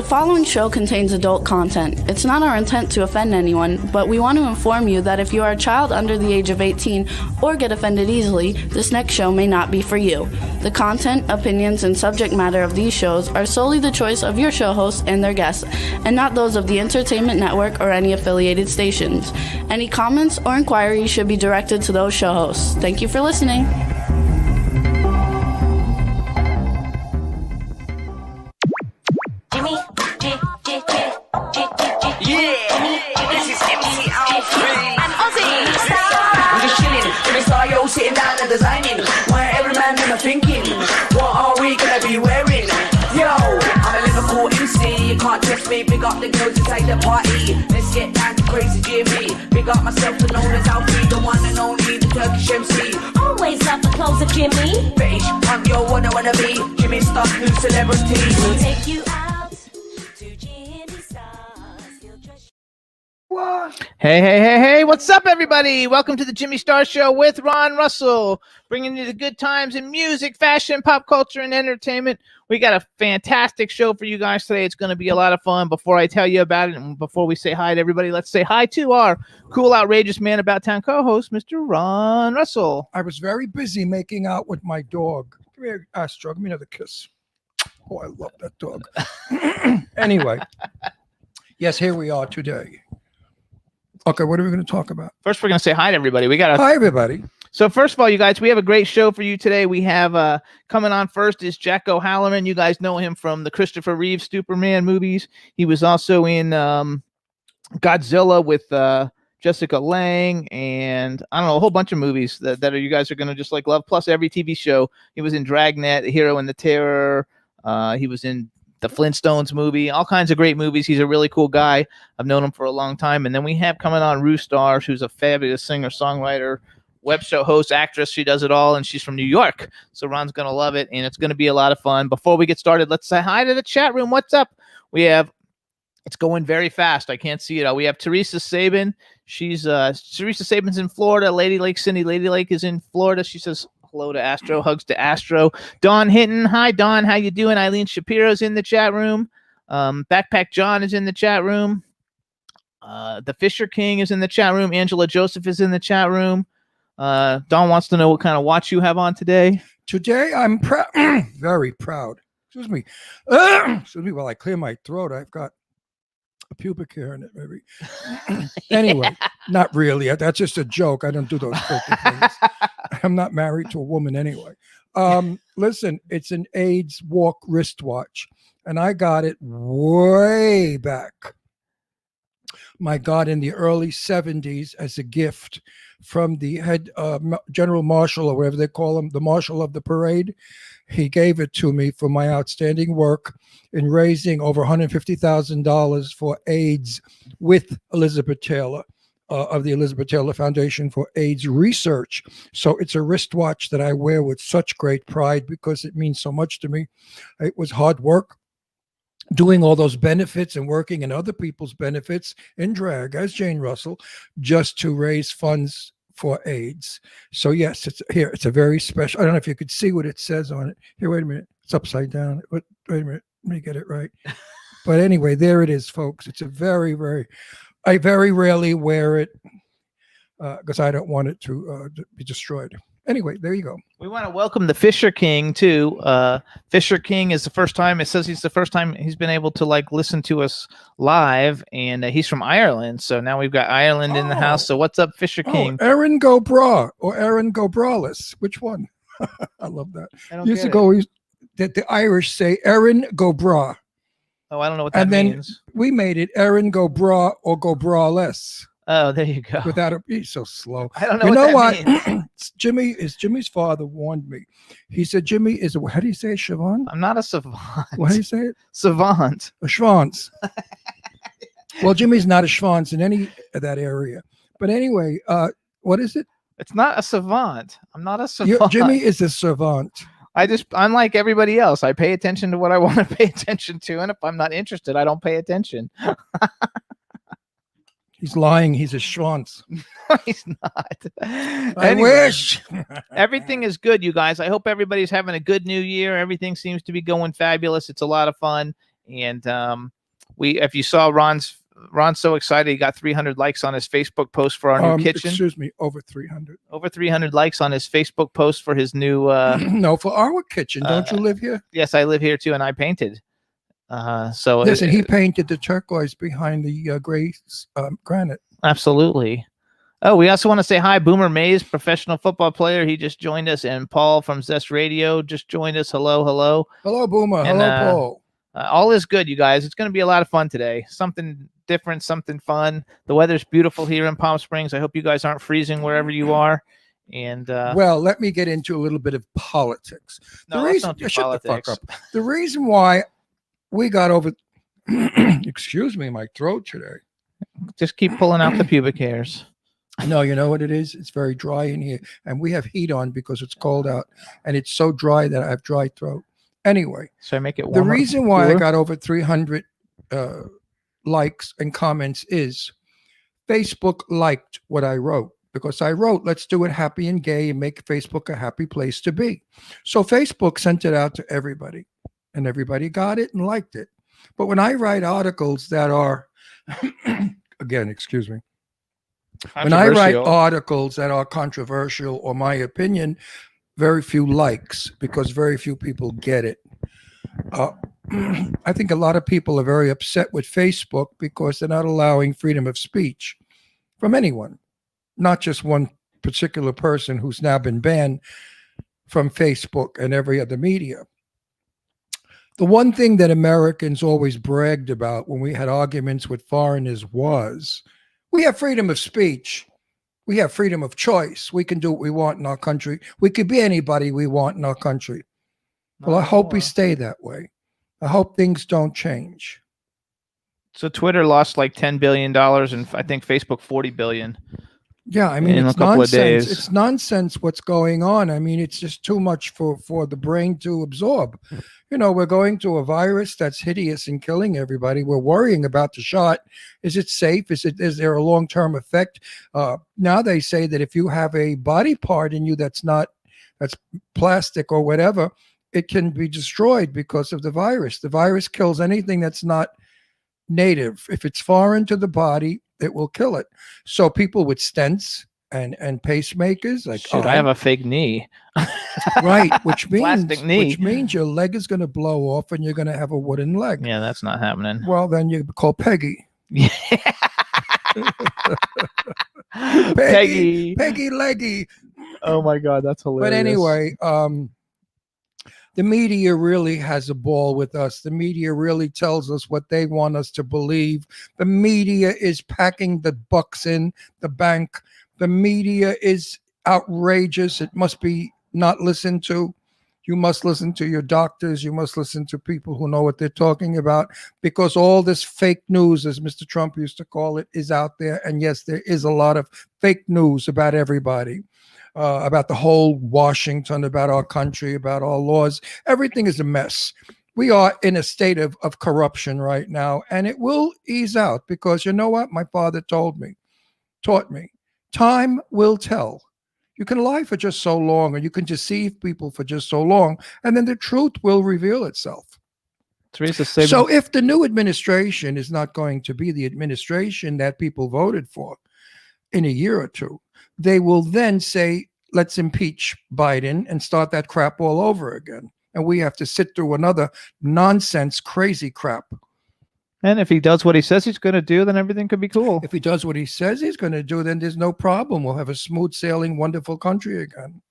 following show contains adult content. It's not our intent to offend anyone, but we want to inform you that if you are a child under the age of 18 or get offended easily, this next show may not be for you. The content, opinions, and subject matter of these shows are solely the choice of your show hosts and their guests, and not those of the Entertainment Network or any affiliated stations. Any comments or inquiries should be directed to those show hosts. Thank you for listening. Sitting down and designing, why every man in a thinking, what are we gonna be wearing? Yo, I'm a Liverpool MC, you can't test me. Big up the girls inside the party, let's get down to crazy Jimmy. Big up myself and known as Alfie, the one and only, the Turkish MC. Always love the clothes of Jimmy. British punk, yo, wanna be Jimmy Star, new celebrity. We'll take you out to Jimmy Stars, he'll trust you. Hey, what's up, everybody? Welcome to the Jimmy Star Show with Ron Russell, bringing you the good times in music, fashion, pop culture, and entertainment. We got a fantastic show for you guys today. It's going to be a lot of fun. Before I tell you about it, and before we say hi to everybody, let's say hi to our cool, outrageous man about town co-host, Mr. Ron Russell. I was very busy making out with my dog. Come here, Astro. Give me another kiss. Oh, I love that dog. Anyway, yes, here we are today. Okay, what are we going to talk about? First, we're going to say hi to everybody. Hi, everybody. So first of all, you guys, we have a great show for you today. We have coming on first is Jack O'Halloran. You guys know him from the Christopher Reeve Superman movies. He was also in Godzilla with Jessica Lange, and I don't know, a whole bunch of movies that you guys are going to just like love. Plus every TV show. He was in Dragnet, The Hero and the Terror. He was in the Flintstones movie, all kinds of great movies. He's a really cool guy. I've known him for a long time. And then we have coming on Rue Stars, who's a fabulous singer, songwriter, web show host, actress. She does it all, and she's from New York. So Ron's going to love it, and it's going to be a lot of fun. Before we get started, let's say hi to the chat room. What's up? It's going very fast. I can't see it all. We have Teresa Sabin. Teresa Sabin's in Florida. Lady Lake Cindy Lady Lake is in Florida. She says hello to Astro, hugs to Astro. Dawn Hinton, hi Dawn, how you doing? Eileen Shapiro's in the chat room. Backpack John is in the chat room. The Fisher King is in the chat room. Angela Joseph is in the chat room. Dawn wants to know what kind of watch you have on today. Today, I'm very proud. Excuse me. Excuse me while I clear my throat. I've got a pubic hair in it, maybe. Anyway, not really. That's just a joke. I don't do those things. I'm not married to a woman anyway. Listen, it's an AIDS walk wristwatch, and I got it way back. My God, in the early 70s as a gift from the head general marshal, or whatever they call him, the marshal of the parade. He gave it to me for my outstanding work in raising over $150,000 for AIDS with Elizabeth Taylor of the Elizabeth Taylor Foundation for AIDS Research. So it's a wristwatch that I wear with such great pride because it means so much to me. It was hard work doing all those benefits and working in other people's benefits in drag as Jane Russell just to raise funds for AIDS. So yes, it's a very special. I don't know if you could see what it says on it. Here, wait a minute. It's upside down. Wait a minute. Let me get it right. But anyway, there it is, folks. It's a I very rarely wear it because I don't want it to be destroyed. Anyway, there you go. We want to welcome the Fisher King too. Fisher King is the first time. It says he's the first time he's been able to listen to us live, and he's from Ireland. So now we've got Ireland in the house. So what's up, Fisher King? Erin Go Bra or Erin Go Braless. Which one? I love that. The Irish say Erin Go Bra. Oh, I don't know what that means. Then we made it Erin Go Bra or Go Braless. Oh, there you go. He's so slow. I don't know what that means. Jimmy's father warned me. He said, Jimmy is how do you say it, Siobhan? I'm not a savant. What do you say it? Savant. A schwanz. Well, Jimmy's not a schwanz in any of that area. But anyway, what is it? It's not a savant. I'm not a savant. Jimmy is a savant. I'm like everybody else. I pay attention to what I want to pay attention to. And if I'm not interested, I don't pay attention. He's lying. He's a schwanz. He's not. I wish. Everything is good, you guys. I hope everybody's having a good new year. Everything seems to be going fabulous. It's a lot of fun. And if you saw Ron's so excited, he got 300 likes on his Facebook post for our new kitchen. Excuse me, over 300. Over 300 likes on his Facebook post for his new. No, for our kitchen. Don't you live here? Yes, I live here too, and I painted. So listen, he painted the turquoise behind the gray granite. Absolutely. Oh, we also want to say hi, Boomer Mays, professional football player. He just joined us, and Paul from Zest Radio just joined us. Hello, hello. Hello, Boomer. And, hello, Paul. All is good, you guys. It's going to be a lot of fun today. Something different, something fun. The weather's beautiful here in Palm Springs. I hope you guys aren't freezing wherever you are. And well, let me get into a little bit of politics. No, let's don't do politics. The fuck up. The reason why we got over excuse me, my throat today. Just keep pulling out the pubic hairs. No, you know what it is? It's very dry in here, and we have heat on because it's cold out, and it's so dry that I have dry throat. Anyway, so I make it the warmer. reason why I got over 300 likes and comments is Facebook liked what I wrote, because I wrote, let's do it happy and gay and make Facebook a happy place to be. So Facebook sent it out to everybody, and everybody got it and liked it. But when I write articles that are, again, excuse me, when I write articles that are controversial or my opinion, very few likes, because very few people get it. I think a lot of people are very upset with Facebook because they're not allowing freedom of speech from anyone, not just one particular person who's now been banned from Facebook and every other media. The one thing that Americans always bragged about when we had arguments with foreigners was, we have freedom of speech. We have freedom of choice. We can do what we want in our country. We could be anybody we want in our country. Well, I hope we stay that way. I hope things don't change. So Twitter lost like $10 billion, and I think Facebook $40 billion. Yeah, I mean, in it's a couple nonsense. of days. It's nonsense what's going on. I mean, it's just too much for the brain to absorb. You know, we're going to a virus that's hideous and killing everybody. We're worrying about the shot. Is it safe? Is there a long-term effect? Now they say that if you have a body part in you that's plastic or whatever, it can be destroyed because of the virus. The virus kills anything that's not native. If it's foreign to the body, it will kill it. So people with stents and pacemakers, like, I have a fake knee. Right, which knee. means your leg is going to blow off and you're going to have a wooden leg. Yeah, that's not happening. Well, then you call Peggy. Yeah. Peggy Leggy. Oh my God, that's hilarious. But anyway, the media really has a ball with us. The media really tells us what they want us to believe. The media is packing the bucks in the bank. The media is outrageous. It must be not listened to. You must listen to your doctors. You must listen to people who know what they're talking about, because all this fake news, as Mr. Trump used to call it, is out there. And yes, there is a lot of fake news about everybody. About the whole Washington, about our country, about our laws. Everything is a mess. We are in a state of corruption right now, and it will ease out, because you know what? My father taught me, time will tell. You can lie for just so long, or you can deceive people for just so long, and then the truth will reveal itself. So if the new administration is not going to be the administration that people voted for in a year or two, they will then say, let's impeach Biden and start that crap all over again. And we have to sit through another nonsense, crazy crap. And if he does what he says he's going to do, then everything could be cool. If he does what he says he's going to do, then there's no problem. We'll have a smooth sailing, wonderful country again.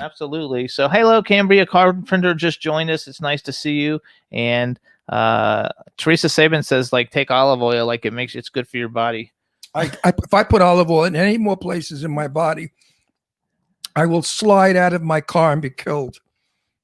Absolutely. So, hello, Cambria Carpenter just joined us. It's nice to see you. And Teresa Sabin says, like, take olive oil, like it's good for your body. If I put olive oil in any more places in my body, I will slide out of my car and be killed.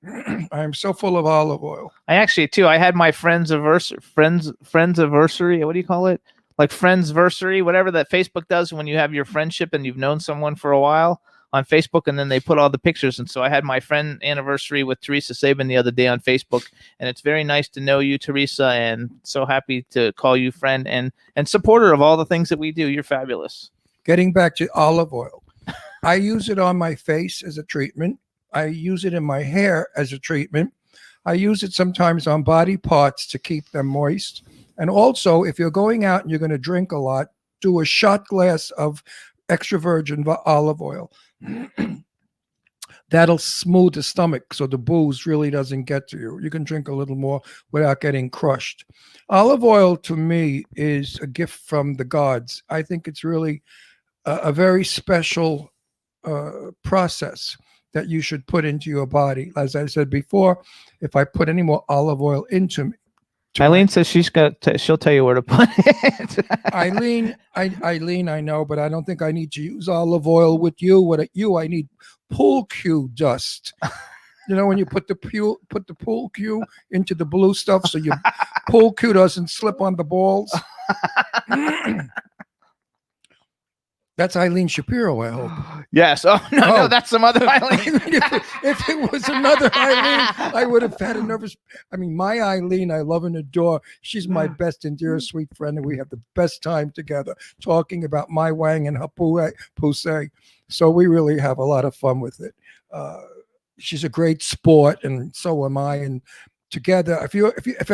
I am so full of olive oil. I actually, too, I had my friends anniversary. What do you call it? Like friendsversary, whatever that Facebook does when you have your friendship and you've known someone for a while on Facebook, and then they put all the pictures. And so I had my friend anniversary with Teresa Sabin the other day on Facebook, and it's very nice to know you, Teresa, and so happy to call you friend and supporter of all the things that we do. You're fabulous. Getting back to olive oil, I use it on my face as a treatment. I use it in my hair as a treatment. I use it sometimes on body parts to keep them moist. And also, if you're going out and you're going to drink a lot, do a shot glass of extra virgin olive oil. That'll smooth the stomach so the booze really doesn't get to you. You can drink a little more without getting crushed. Olive oil, to me, is a gift from the gods. I think it's really a very special process that you should put into your body. As I said before, if I put any more olive oil into me, Eileen says she'll tell you where to put it. Eileen, I know, but I don't think I need to use olive oil with you. I need pool cue dust. You know, when you put the pool cue into the blue stuff so your pool cue doesn't slip on the balls. That's Eileen Shapiro, I hope. Yes. Oh, no, that's some other Eileen. if it was another Eileen, I would have had a nervous. I mean, my Eileen, I love and adore. She's my best and dearest sweet friend, and we have the best time together talking about my Wang and her Pusey. So we really have a lot of fun with it. She's a great sport, and so am I. And together, if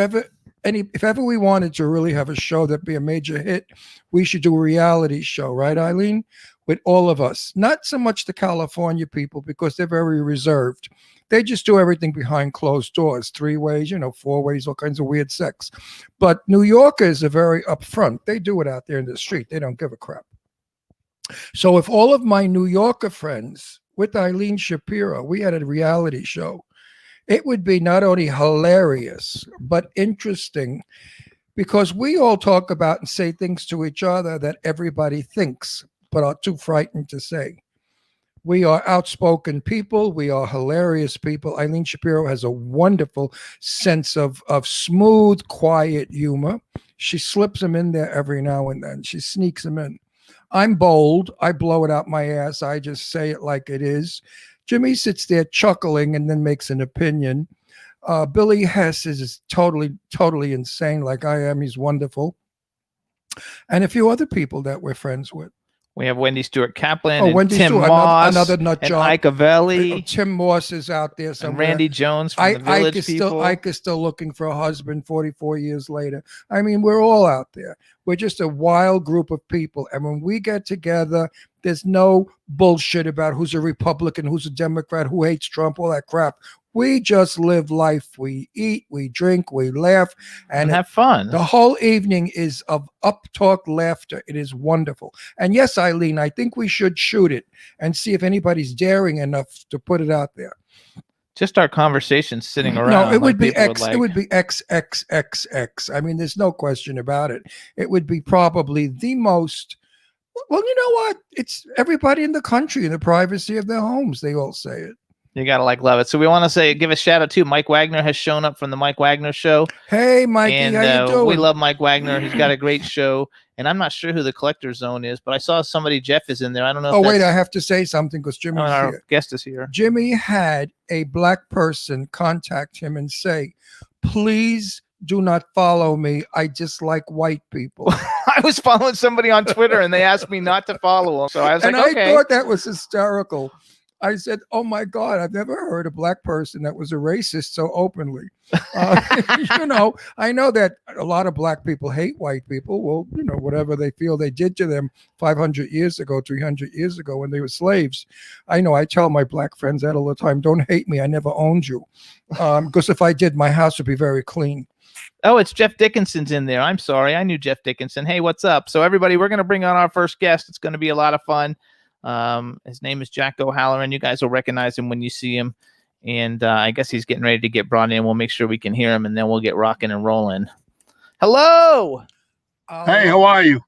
ever we wanted to really have a show that'd be a major hit, we should do a reality show, right, Eileen? With all of us. Not so much the California people, because they're very reserved. They just do everything behind closed doors, 3 ways, 4 ways, all kinds of weird sex. But New Yorkers are very upfront. They do it out there in the street. They don't give a crap. So if all of my New Yorker friends with Eileen Shapiro, we had a reality show, it would be not only hilarious, but interesting, because we all talk about and say things to each other that everybody thinks, but are too frightened to say. We are outspoken people. We are hilarious people. Eileen Shapiro has a wonderful sense of smooth, quiet humor. She slips them in there every now and then. She sneaks them in. I'm bold. I blow it out my ass. I just say it like it is. Jimmy sits there chuckling and then makes an opinion. Billy Hess is totally insane like I am. He's wonderful. And a few other people that we're friends with. We have Wendy Stewart Kaplan and Wendy Tim Stewart, Moss another nut and job. Ike Avelli. Tim Moss is out there somewhere. And Randy Jones from the Village People. Ike is still looking for a husband 44 years later. I mean, we're all out there. We're just a wild group of people. And when we get together, there's no bullshit about who's a Republican, who's a Democrat, who hates Trump, all that crap. We just live life. We eat, we drink, we laugh, and have fun. The whole evening is of up-talk laughter. It is wonderful. And yes, Eileen, I think we should shoot it and see if anybody's daring enough to put it out there. Just our conversation sitting around. No, it would be X. It would be XXXX. I mean, there's no question about it. It would be probably the most. Well, you know what? It's everybody in the country in the privacy of their homes. They all say it. You gotta love it. So we want to give a shout out to Mike Wagner has shown up from the Mike Wagner Show. Hey, Mikey, and how you doing? We love Mike Wagner. He's got a great show, and I'm not sure who the Collector Zone is, but I saw somebody. Jeff is in there. I don't know. Wait, I have to say something because Jimmy's our here. Guest is here. Jimmy had a black person contact him and say, "Please do not follow me. I dislike white people." I was following somebody on Twitter, and they asked me not to follow them, so I was and like, okay. I thought that was hysterical. I said, "Oh my God, I've never heard a black person that was a racist so openly." I know that a lot of black people hate white people. Well, whatever they feel they did to them 500 years ago, 300 years ago when they were slaves. I know I tell my black friends that all the time. Don't hate me. I never owned you. Because if I did, my house would be very clean. Oh, it's Jeff Dickinson's in there. I'm sorry. I knew Jeff Dickinson. Hey, what's up? So everybody, we're going to bring on our first guest. It's going to be a lot of fun. His name is Jack O'Halloran. You guys will recognize him when you see him. And I guess he's getting ready to get brought in. We'll make sure we can hear him, and then we'll get rocking and rolling. Hello. Hey, how are you?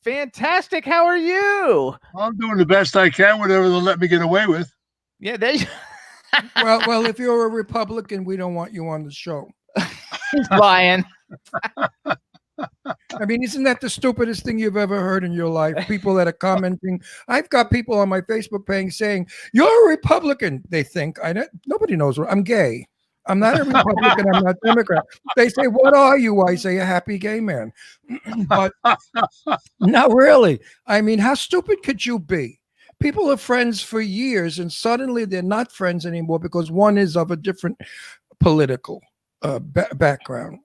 Fantastic. How are you? I'm doing the best I can, whatever they'll let me get away with. Yeah. Well, if you're a Republican, we don't want you on the show. Lying. I mean, isn't that the stupidest thing you've ever heard in your life? People that are commenting. I've got people on my Facebook page saying, "You're a Republican." They think nobody knows what I'm gay. I'm not a Republican. I'm not Democrat. They say, "What are you?" I say, "A happy gay man." But not really. I mean, how stupid could you be? People are friends for years, and suddenly they're not friends anymore because one is of a different political background.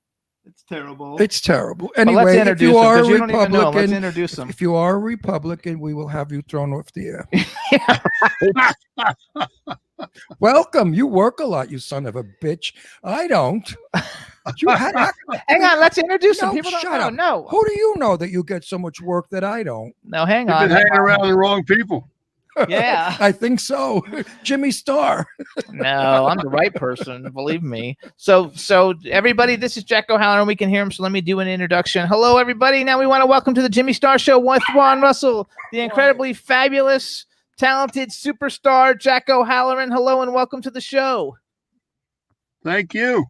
terrible. It's terrible. But let's Anyway, if introduce you him, are 'cause a you don't even know him. Let's Republican, introduce him. if you are a Republican, we will have you thrown off the air. Welcome. You work a lot, you son of a bitch. I don't. Hang on, let's introduce him. No, People don't shut know. up. No. Who do you know that you get so much work that I don't? No, hang You've on. been hanging around the wrong people. Yeah. I think so. Jimmy Starr. No, I'm the right person, believe me. So everybody, this is Jack O'Halloran. We can hear him, so let me do an introduction. Hello, everybody. Now we want to welcome to the Jimmy Starr Show with Ron Russell, the incredibly fabulous, talented superstar Jack O'Halloran. Hello and welcome to the show. Thank you.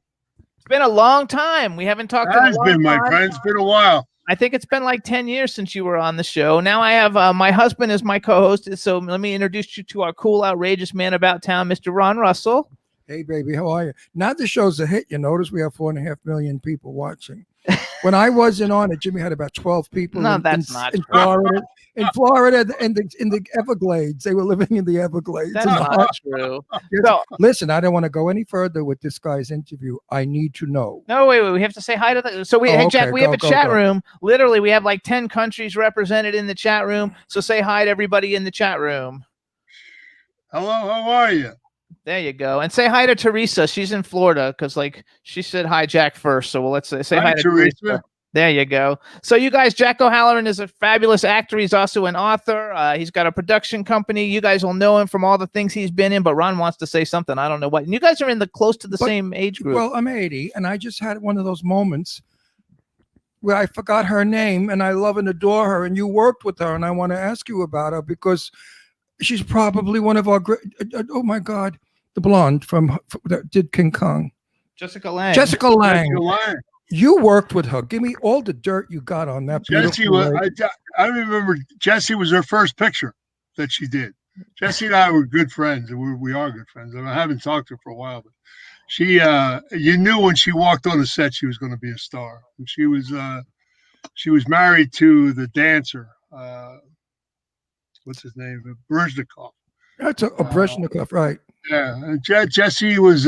It's been a long time. We haven't talked in a It's long been, my time. friend. It's been a while. I think it's been like 10 years since you were on the show. Now I have my husband as my co-host. So let me introduce you to our cool, outrageous man about town, Mr. Ron Russell. Hey, baby, how are you? Now the show's a hit. You notice we have 4.5 million people watching. When I wasn't on it, Jimmy had about 12 people No, in Florida. In Florida, in the Everglades. They were living in the Everglades. That's in the not heart- true. Yes. So, Listen, I don't want to go any further with this guy's interview. I need to know. no, wait. We have to say hi to the. So Oh, Jack, okay, we have a go, chat go. room. Literally, we have like 10 countries represented in the chat room. So say hi to everybody in the chat room. Hello, how are you? There you go. And say hi to Teresa. She's in Florida because like she said hi Jack first. So let's say hi to Teresa. There you go. So you guys, Jack O'Halloran is a fabulous actor. He's also an author. He's got a production company. You guys will know him from all the things he's been in, but Ron wants to say something. I don't know what. And you guys are in the close to the same age group. Well, I'm 80, and I just had one of those moments where I forgot her name, and I love and adore her, and you worked with her, and I want to ask you about her because she's probably one of our great, oh my God, the blonde that did King Kong. Jessica Lange. Jessica Lange. Jessica Lange. You worked with her. Give me all the dirt you got on that Jessie beautiful was, lady. I remember Jessie was her first picture that she did. Jessie and I were good friends, and we are good friends. I haven't talked to her for a while, but she, you knew when she walked on the set she was going to be a star. And she was married to the dancer. What's his name? Brezhnikov. That's a Brezhnikov, right? Yeah, and Jessie was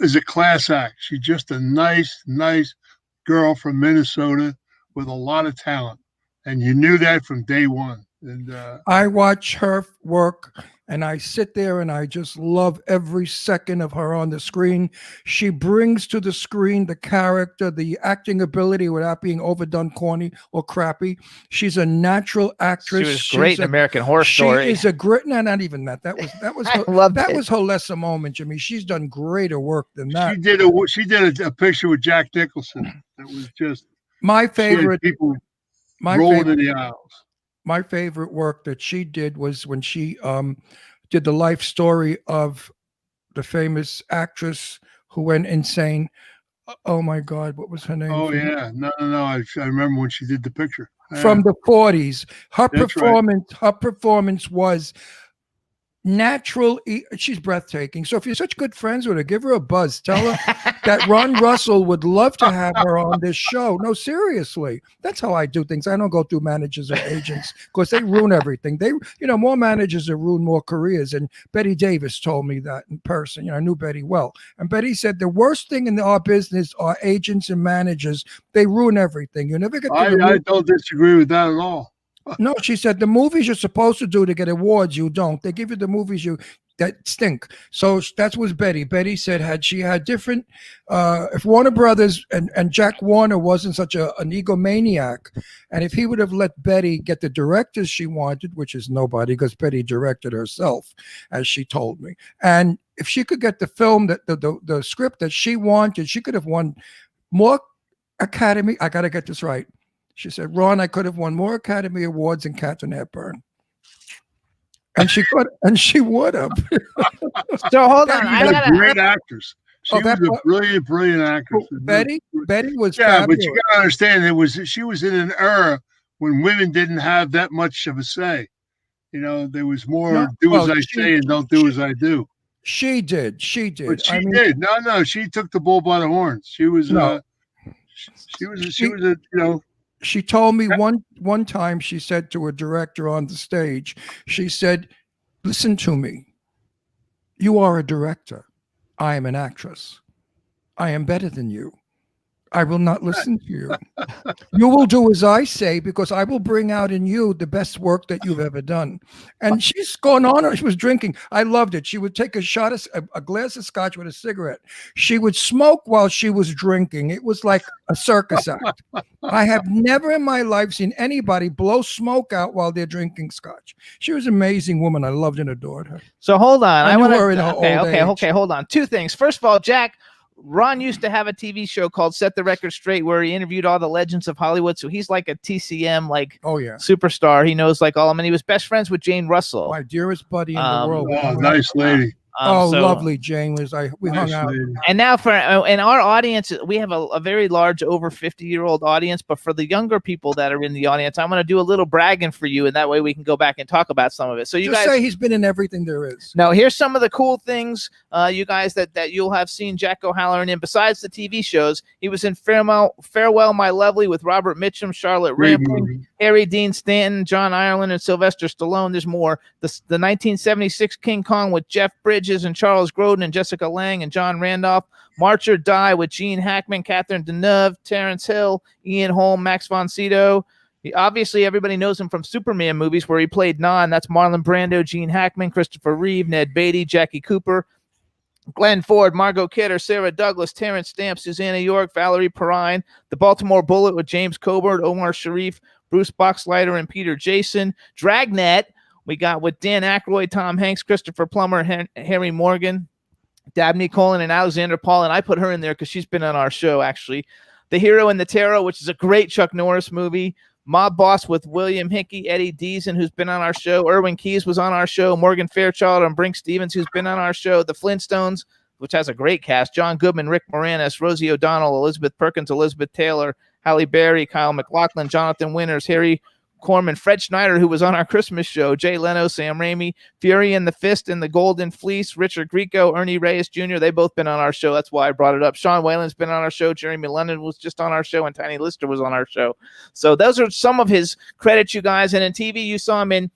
is a class act. She's just a nice girl from Minnesota with a lot of talent, and you knew that from day one. And I watch her work, and I sit there and I just love every second of her on the screen. She brings to the screen the character, the acting ability without being overdone, corny, or crappy. She's a natural actress. She was great in American Horror Story. She is a great. No, not even that. That was her lesser moment, Jimmy. She's done greater work than that. She did a picture with Jack Nicholson that was just my favorite. People rolling in the aisles. My favorite work that she did was when she did the life story of the famous actress who went insane. Oh my God, what was her name? Oh yeah, no. I remember when she did the picture from the 40s. Her That's performance was natural. She's breathtaking. So if you're such good friends with her, give her a buzz. Tell her that Ron Russell would love to have her on this show. No, seriously. That's how I do things. I don't go through managers or agents because they ruin everything. More managers have ruined more careers. And Betty Davis told me that in person. I knew Betty well. And Betty said the worst thing in our business are agents and managers. They ruin everything. You never get to I don't disagree with that at all. No, she said the movies you're supposed to do to get awards, you don't. They give you the movies that stink. So that was Betty. Betty said had she had different, if Warner Brothers and Jack Warner wasn't such an egomaniac, and if he would have let Betty get the directors she wanted, which is nobody because Betty directed herself, as she told me, and if she could get the film the script that she wanted, she could have won more Academy. I got to get this right. She said, Ron, I could have won more Academy Awards than Katharine Hepburn. And she could, and she would have. So hold on. Great actors. She was a brilliant actress. Betty was fabulous. But you gotta understand she was in an era when women didn't have that much of a say. There was more as I say and don't do as I do. She did. But she did. No, she took the bull by the horns. She was She told me one time, she said to a director on the stage, she said, listen to me. You are a director. I am an actress. I am better than you. I will not listen to you. You will do as I say, because I will bring out in you the best work that you've ever done. And she's going on. She was drinking. I loved it. She would take a shot of a glass of scotch with a cigarette. She would smoke while she was drinking. It was like a circus act. I have never in my life seen anybody blow smoke out while they're drinking scotch. She was an amazing woman. I loved and adored her. So hold on. I knew wanna, her in her old age. Hold on. Two things. First of all, Jack, Ron used to have a TV show called Set the Record Straight where he interviewed all the legends of Hollywood. So he's like a TCM, like superstar. He knows like all of them. And he was best friends with Jane Russell. My dearest buddy in the world. Oh, nice lady. Lovely. Jane we hung out. And now for in our audience, we have a very large over 50-year-old audience. But for the younger people that are in the audience, I'm going to do a little bragging for you. And that way we can go back and talk about some of it. So you just guys say he's been in everything there is. Now, here's some of the cool things, you guys, that you'll have seen Jack O'Halloran in. Besides the TV shows, he was in Farewell, My Lovely with Robert Mitchum, Charlotte Rampling, Harry Dean Stanton, John Ireland, and Sylvester Stallone. There's more. The 1976 King Kong with Jeff Bridges and Charles Grodin and Jessica Lange and John Randolph. March or Die with Gene Hackman, Catherine Deneuve, Terrence Hill, Ian Holm, Max von Sydow. Obviously, everybody knows him from Superman movies where he played Non. That's Marlon Brando, Gene Hackman, Christopher Reeve, Ned Beatty, Jackie Cooper, Glenn Ford, Margot Kidder, Sarah Douglas, Terrence Stamp, Susanna York, Valerie Perrine, The Baltimore Bullet with James Coburn, Omar Sharif, Bruce Boxleiter, and Peter Jason. Dragnet, we got with Dan Aykroyd, Tom Hanks, Christopher Plummer, Harry Morgan, Dabney Coleman, and Alexander Paul. And I put her in there because she's been on our show, actually. The Hero and the Terror, which is a great Chuck Norris movie. Mob Boss with William Hickey, Eddie Deason, who's been on our show. Erwin Keyes was on our show. Morgan Fairchild and Brink Stevens, who's been on our show. The Flintstones, which has a great cast. John Goodman, Rick Moranis, Rosie O'Donnell, Elizabeth Perkins, Elizabeth Taylor, Halle Berry, Kyle MacLachlan, Jonathan Winters, Harry Corman, Fred Schneider, who was on our Christmas show, Jay Leno, Sam Raimi, Fury and the Fist and the Golden Fleece, Richard Grieco, Ernie Reyes Jr. They've both been on our show. That's why I brought it up. Sean Whalen's been on our show. Jeremy London was just on our show, and Tiny Lister was on our show. So those are some of his credits, you guys. And in TV, you saw him in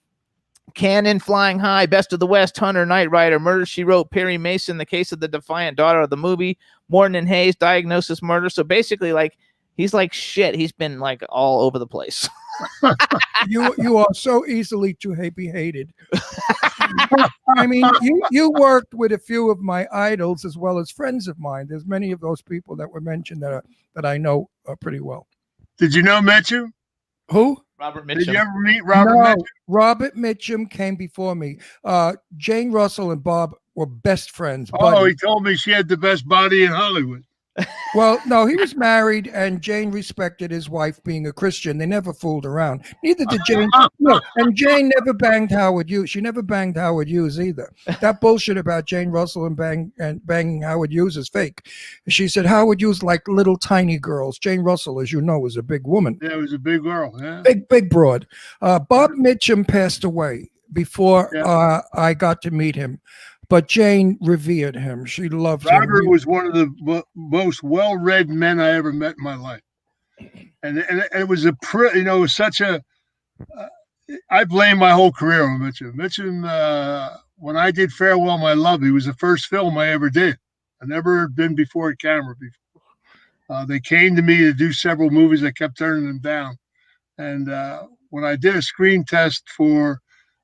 Cannon, Flying High, Best of the West, Hunter, Knight Rider, Murder, She Wrote, Perry Mason, The Case of the Defiant Daughter of the Movie, Morton and Hayes, Diagnosis Murder. So basically, like, he's like shit. He's been like all over the place. You are so easily to be hated. I mean, you worked with a few of my idols as well as friends of mine. There's many of those people that were mentioned that I know pretty well. Did you know Mitchum? Who? Robert Mitchum. Did you ever meet Robert Mitchum? Robert Mitchum came before me. Jane Russell and Bob were best friends. Oh, he told me she had the best body in Hollywood. Well, no, he was married, and Jane respected his wife being a Christian. They never fooled around. Neither did Jane. No, and Jane never banged Howard Hughes. She never banged Howard Hughes either. That bullshit about Jane Russell and banging Howard Hughes is fake. She said Howard Hughes liked little tiny girls. Jane Russell, as you know, was a big woman. Yeah, it was a big girl. Yeah. Big broad. Bob Mitchum passed away before I got to meet him. But Jane revered him. She loved him. Robert was one of the most well-read men I ever met in my life. And it was such a I blame my whole career on Mitchum. Mitchum, when I did Farewell, My Love, it was the first film I ever did. I never been before a camera before. They came to me to do several movies. I kept turning them down. And when I did a screen test for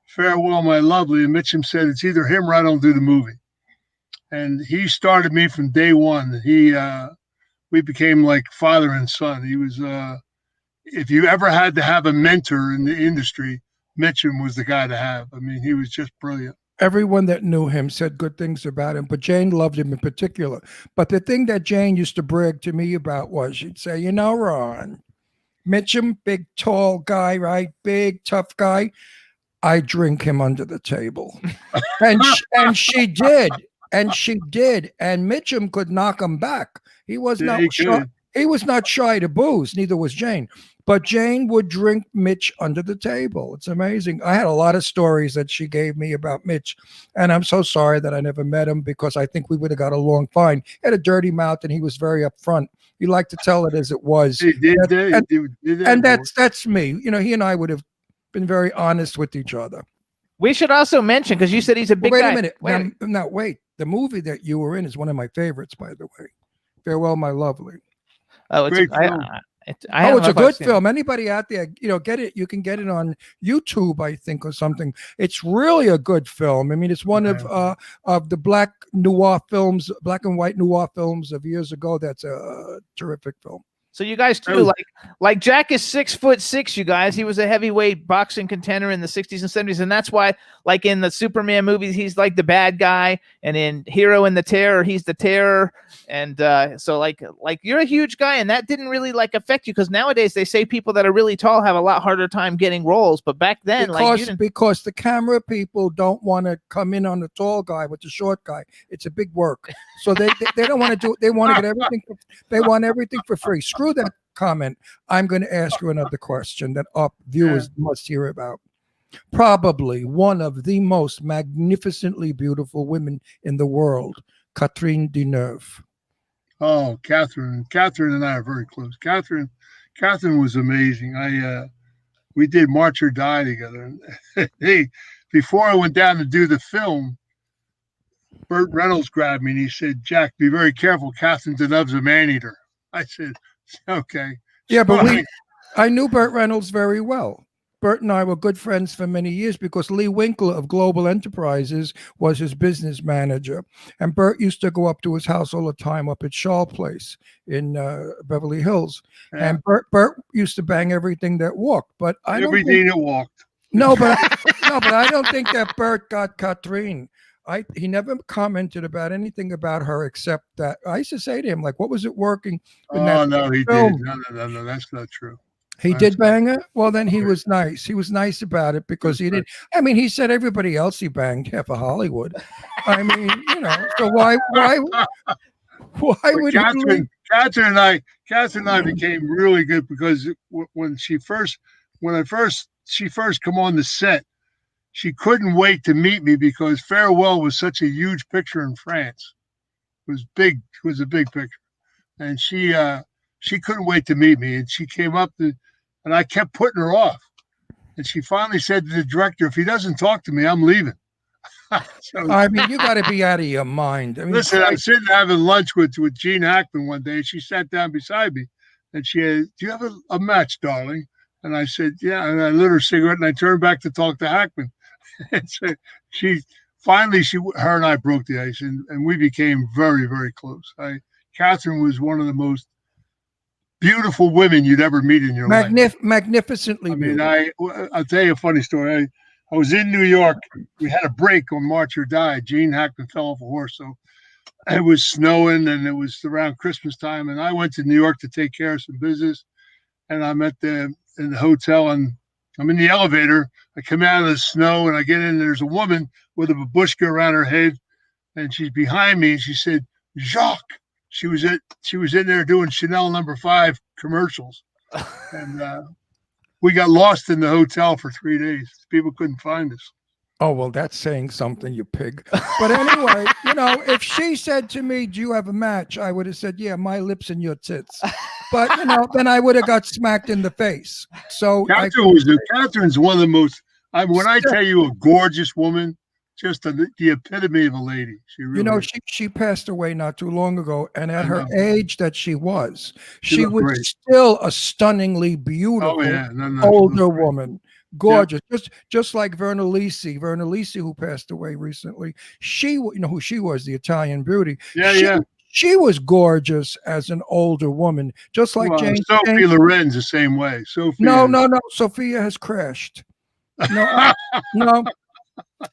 Farewell, My Lovely, and Mitchum said, it's either him or I don't do the movie. And he started me from day one. We became like father and son. He was, if you ever had to have a mentor in the industry, Mitchum was the guy to have. I mean, he was just brilliant. Everyone that knew him said good things about him, but Jane loved him in particular. But the thing that Jane used to brag to me about was she'd say, you know, Ron, Mitchum, big, tall guy, right? Big, tough guy. I drink him under the table. And she did. And she did. And Mitchum could knock him back. He was not shy. He was not shy to booze. Neither was Jane. But Jane would drink Mitch under the table. It's amazing. I had a lot of stories that she gave me about Mitch. And I'm so sorry that I never met him because I think we would have got along fine. He had a dirty mouth and he was very upfront. He liked to tell it as it was. He did. And that's me. You know, he and I would have been very honest with each other. We should also mention, because you said he's a big guy. Wait a minute. Wait. The movie that you were in is one of my favorites, by the way. Farewell, My Lovely. Oh, it's Great I, film. I Oh, it's a don't know if I've good seen it. film. Anybody out there, get it. You can get it on YouTube, I think, or something. It's really a good film. I mean, it's one of the black and white noir films of years ago. That's a terrific film. So you guys too, like Jack is 6'6", you guys. He was a heavyweight boxing contender in the 60s and 70s, and that's why, like in the Superman movies, he's like the bad guy, and in Hero and the Terror, he's the terror. And so like you're a huge guy, and that didn't really like affect you, because nowadays they say people that are really tall have a lot harder time getting roles, but back then, because the camera people don't want to come in on the tall guy with the short guy. It's a big work, so they don't want to do it. They want to get everything. They want everything for free. Screw that comment. I'm going to ask you another question that our viewers must hear about. Probably one of the most magnificently beautiful women in the world, Catherine Deneuve. Oh, Catherine and I are very close. Catherine was amazing. We did March or Die together. Hey, before I went down to do the film, Burt Reynolds grabbed me and he said, "Jack, be very careful. Catherine Deneuve's a man-eater." I said, "Okay." Yeah, but I knew Burt Reynolds very well. Burt and I were good friends for many years because Lee Winkler of Global Enterprises was his business manager. And Burt used to go up to his house all the time up at Shaw Place in Beverly Hills. Yeah. And Burt used to bang everything that walked. But everything that walked. No, but I don't think that Burt got Catherine. He never commented about anything about her except that I used to say to him, like, what was it working? No, he did. No, that's not true. He did bang her? Well, then he was nice. He was nice about it because he did. I mean, he said everybody else he banged, half of Hollywood. I mean, so why would Catherine and I became really good because when she first come on the set, she couldn't wait to meet me because Farewell was such a huge picture in France. It was big. It was a big picture. And she couldn't wait to meet me. And she came up and I kept putting her off. And she finally said to the director, "If he doesn't talk to me, I'm leaving." So, I mean, you got to be out of your mind. I mean, listen, I was sitting having lunch with Gene Hackman one day. And she sat down beside me and she said, "Do you have a match, darling?" And I said, "Yeah." And I lit her cigarette and I turned back to talk to Hackman. And so her and I broke the ice and we became very, very close. Catherine was one of the most beautiful women you'd ever meet in your life. Magnificently beautiful. I'll tell you a funny story. I was in New York. We had a break on March or Die. Gene Hackman fell off a horse. So it was snowing and it was around Christmas time. And I went to New York to take care of some business. And I'm in the hotel and I'm in the elevator. I come out of the snow and I get in. And there's a woman with a babushka around her head. And she's behind me. And she said, "Jacques." She was in there doing Chanel No. 5 commercials, and we got lost in the hotel for 3 days. People couldn't find us. Oh, well, that's saying something, you pig. But anyway, if she said to me, "Do you have a match?" I would have said, "Yeah, my lips and your tits." But then I would have got smacked in the face. So Catherine's one of the most. When I tell you a gorgeous woman. Just the epitome of a lady. She really she passed away not too long ago, and at her age that she was still a stunningly beautiful older woman, gorgeous, just like Verna Lisi. Verna Lisi, who passed away recently, who she was, the Italian beauty. She was gorgeous as an older woman, just like Jane. Sophie Loren's the same way. No. Sophia has crashed. No.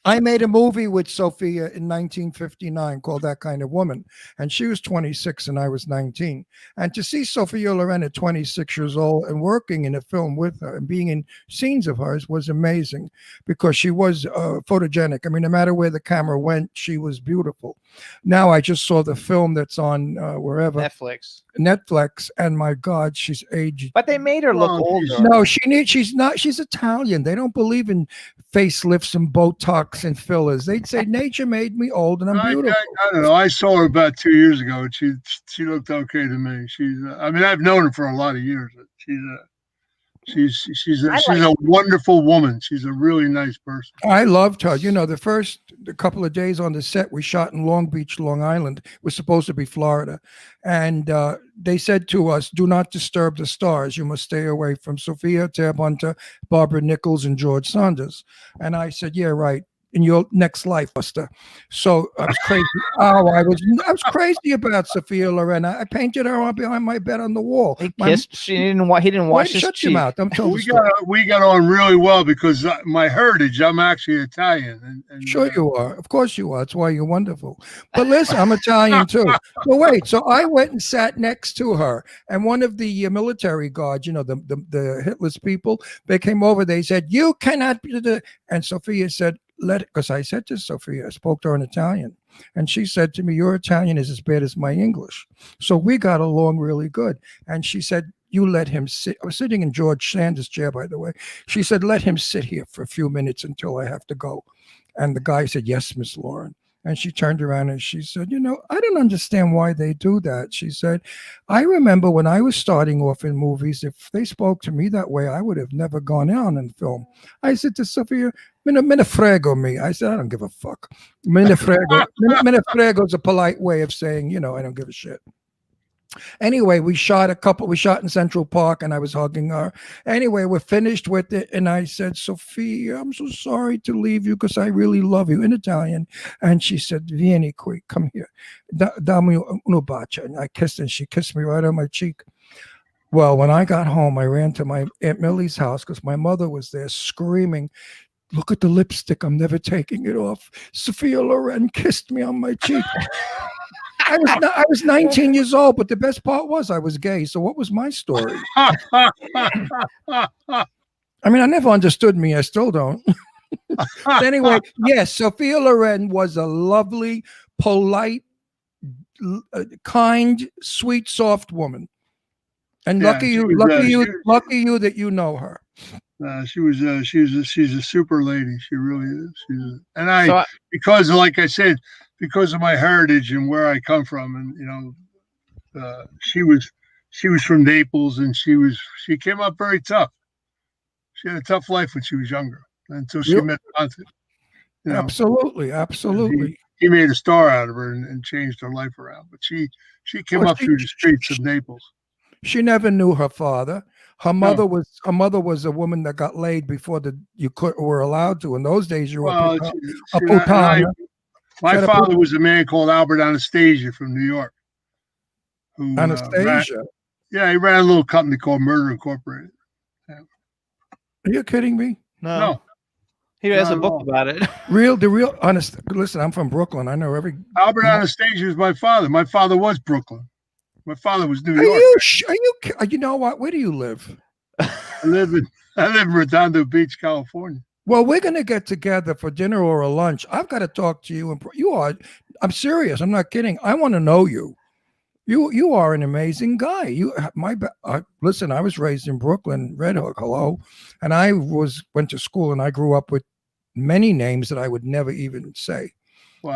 I made a movie with Sophia in 1959 called That Kind of Woman, and she was 26 and I was 19. And to see Sophia Loren at 26 years old and working in a film with her and being in scenes of hers was amazing because she was photogenic. I mean, no matter where the camera went, she was beautiful. Now I just saw the film that's on wherever. Netflix, and my God, she's aged. But they made her look older. No, she's not. She's Italian. They don't believe in facelifts and Botox and fillers. They'd say nature made me old and I'm beautiful. I don't know. I saw her about 2 years ago, and she looked okay to me. I've known her for a lot of years. She's a wonderful woman. She's a really nice person. I loved her. You know, the first couple of days on the set, we shot in Long Beach, Long Island. It was supposed to be Florida. And they said to us, do not disturb the stars. You must stay away from Sophia, Tab Hunter, Barbara Nichols, and George Saunders. And I said, yeah, right. In your next life, Buster. So I was crazy. I was crazy about Sophia Loren. I painted her on behind my bed on the wall. He kissed. He didn't wash his shut cheek. your mouth. We got on really well because my heritage. I'm actually Italian. And sure you are. Of course you are. That's why you're wonderful. But listen, I'm Italian too. So wait. So I went and sat next to her, and one of the military guards, you know, the Hitler's people, they came over. They said, "You cannot be the." And Sophia said, because I said to Sophia, I spoke to her in Italian, and she said to me, your Italian is as bad as my English. So we got along really good. And she said, you let him sit. I was sitting in George Sanders' chair, by the way. She said, let him sit here for a few minutes until I have to go. And the guy said, yes, Miss Lauren. And she turned around and she said, you know, I don't understand why they do that. She said, I remember when I was starting off in movies, if they spoke to me that way, I would have never gone on in film. I said to Sophia, me frego me. I said, I don't give a fuck. Me frego is a polite way of saying, you know, I don't give a shit. Anyway, we shot in Central Park and I was hugging her. Anyway, we're finished with it. And I said, Sophia, I'm so sorry to leave you because I really love you in Italian. And she said, vieni qui, come here. Dammi uno bacio. And I kissed her and she kissed me right on my cheek. Well, when I got home, I ran to my Aunt Millie's house because my mother was there screaming, look at the lipstick. I'm never taking it off. Sophia Loren kissed me on my cheek. I was 19 years old, but the best part was I was gay. So what was my story? I mean, I never understood me. I still don't. But anyway, yes, Sophia Loren was a lovely, polite, kind, sweet, soft woman. And lucky you that you know her. She's a super lady. She really is. Because like I said, because of my heritage and where I come from, and you know, she was from Naples, and she came up very tough. She had a tough life when she was younger until she met Content. You know, absolutely. He made a star out of her and changed her life around. But she came up through the streets of Naples. She never knew her father. Her mother was a woman that got laid before you were allowed to. In those days, you were a putana. My father was a man called Albert Anastasia from New York. Anastasia? He ran a little company called Murder Incorporated. Yeah. Are you kidding me? No. He has a book about it. Honest. Listen, I'm from Brooklyn. I know every. Albert Anastasia is my father. My father was Brooklyn. My father was New York. You know what? Where do you live? I live in Redondo Beach, California. Well, we're going to get together for dinner or a lunch. I've got to talk to you. I'm serious. I'm not kidding. I want to know you. You are an amazing guy. Listen, I was raised in Brooklyn, Red Hook, hello. And I went to school and I grew up with many names that I would never even say. Well,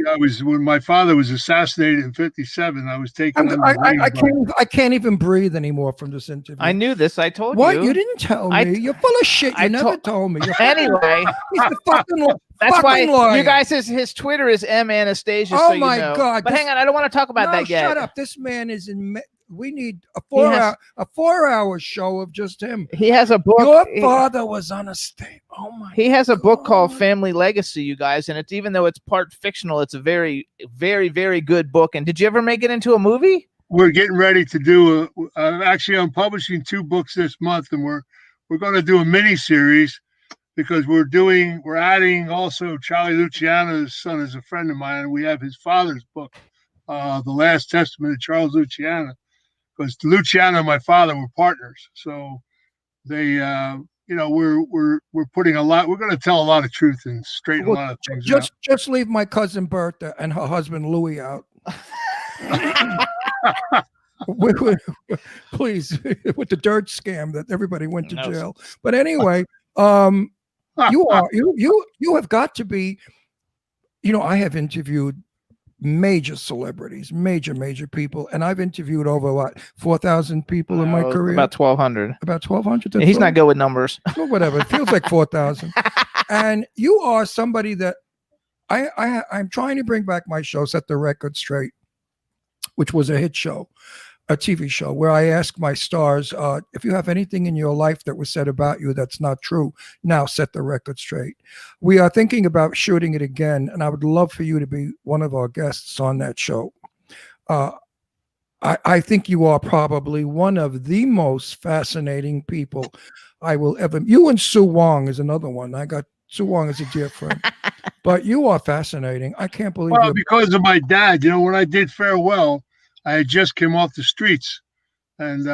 I was when my father was assassinated in '57. I was taken. I can't even breathe anymore from this interview. I knew this. I told you. What? You didn't tell me. You're full of shit. You never told me. Anyway, he's the fucking. That's why lawyer. you guys. His Twitter is M Anastasia. Oh so my you know. God! But hang on, I don't want to talk about that yet. Shut up! This man is in. We need a 4-hour show of just him. He has a book. Your father was on a stage. Oh my! He has a book called Family Legacy, you guys, and it's even though it's part fictional, it's a very, very, very good book. And did you ever make it into a movie? We're getting ready to do I'm publishing 2 books this month, and we're going to do a mini series because we're adding also Charlie Luciano's son is a friend of mine, and we have his father's book, The Last Testament of Charles Luciano. Because Luciano and my father were partners, so they, we're putting a lot. We're going to tell a lot of truth and straighten a lot of things out. Just leave my cousin Bertha and her husband Louis out, please, with the dirt scam that everybody went to jail. But anyway, you have got to be. I have interviewed major celebrities, major people, and I've interviewed over what 4,000 people in my career. About 1,200. About 1,200. Yeah, he's not good with numbers. Well, whatever. It feels like 4,000. And you are somebody that I'm trying to bring back my show, Set the Record Straight, which was a hit show, a TV show where I ask my stars, if you have anything in your life that was said about you that's not true, now set the record straight. We are thinking about shooting it again, and I would love for you to be one of our guests on that show. I think you are probably one of the most fascinating people I will ever. You and Sue Wong is another one. I got Sue Wong as a dear friend. But you are fascinating. I can't believe Well, because of my dad, when I did Farewell, I had just came off the streets, and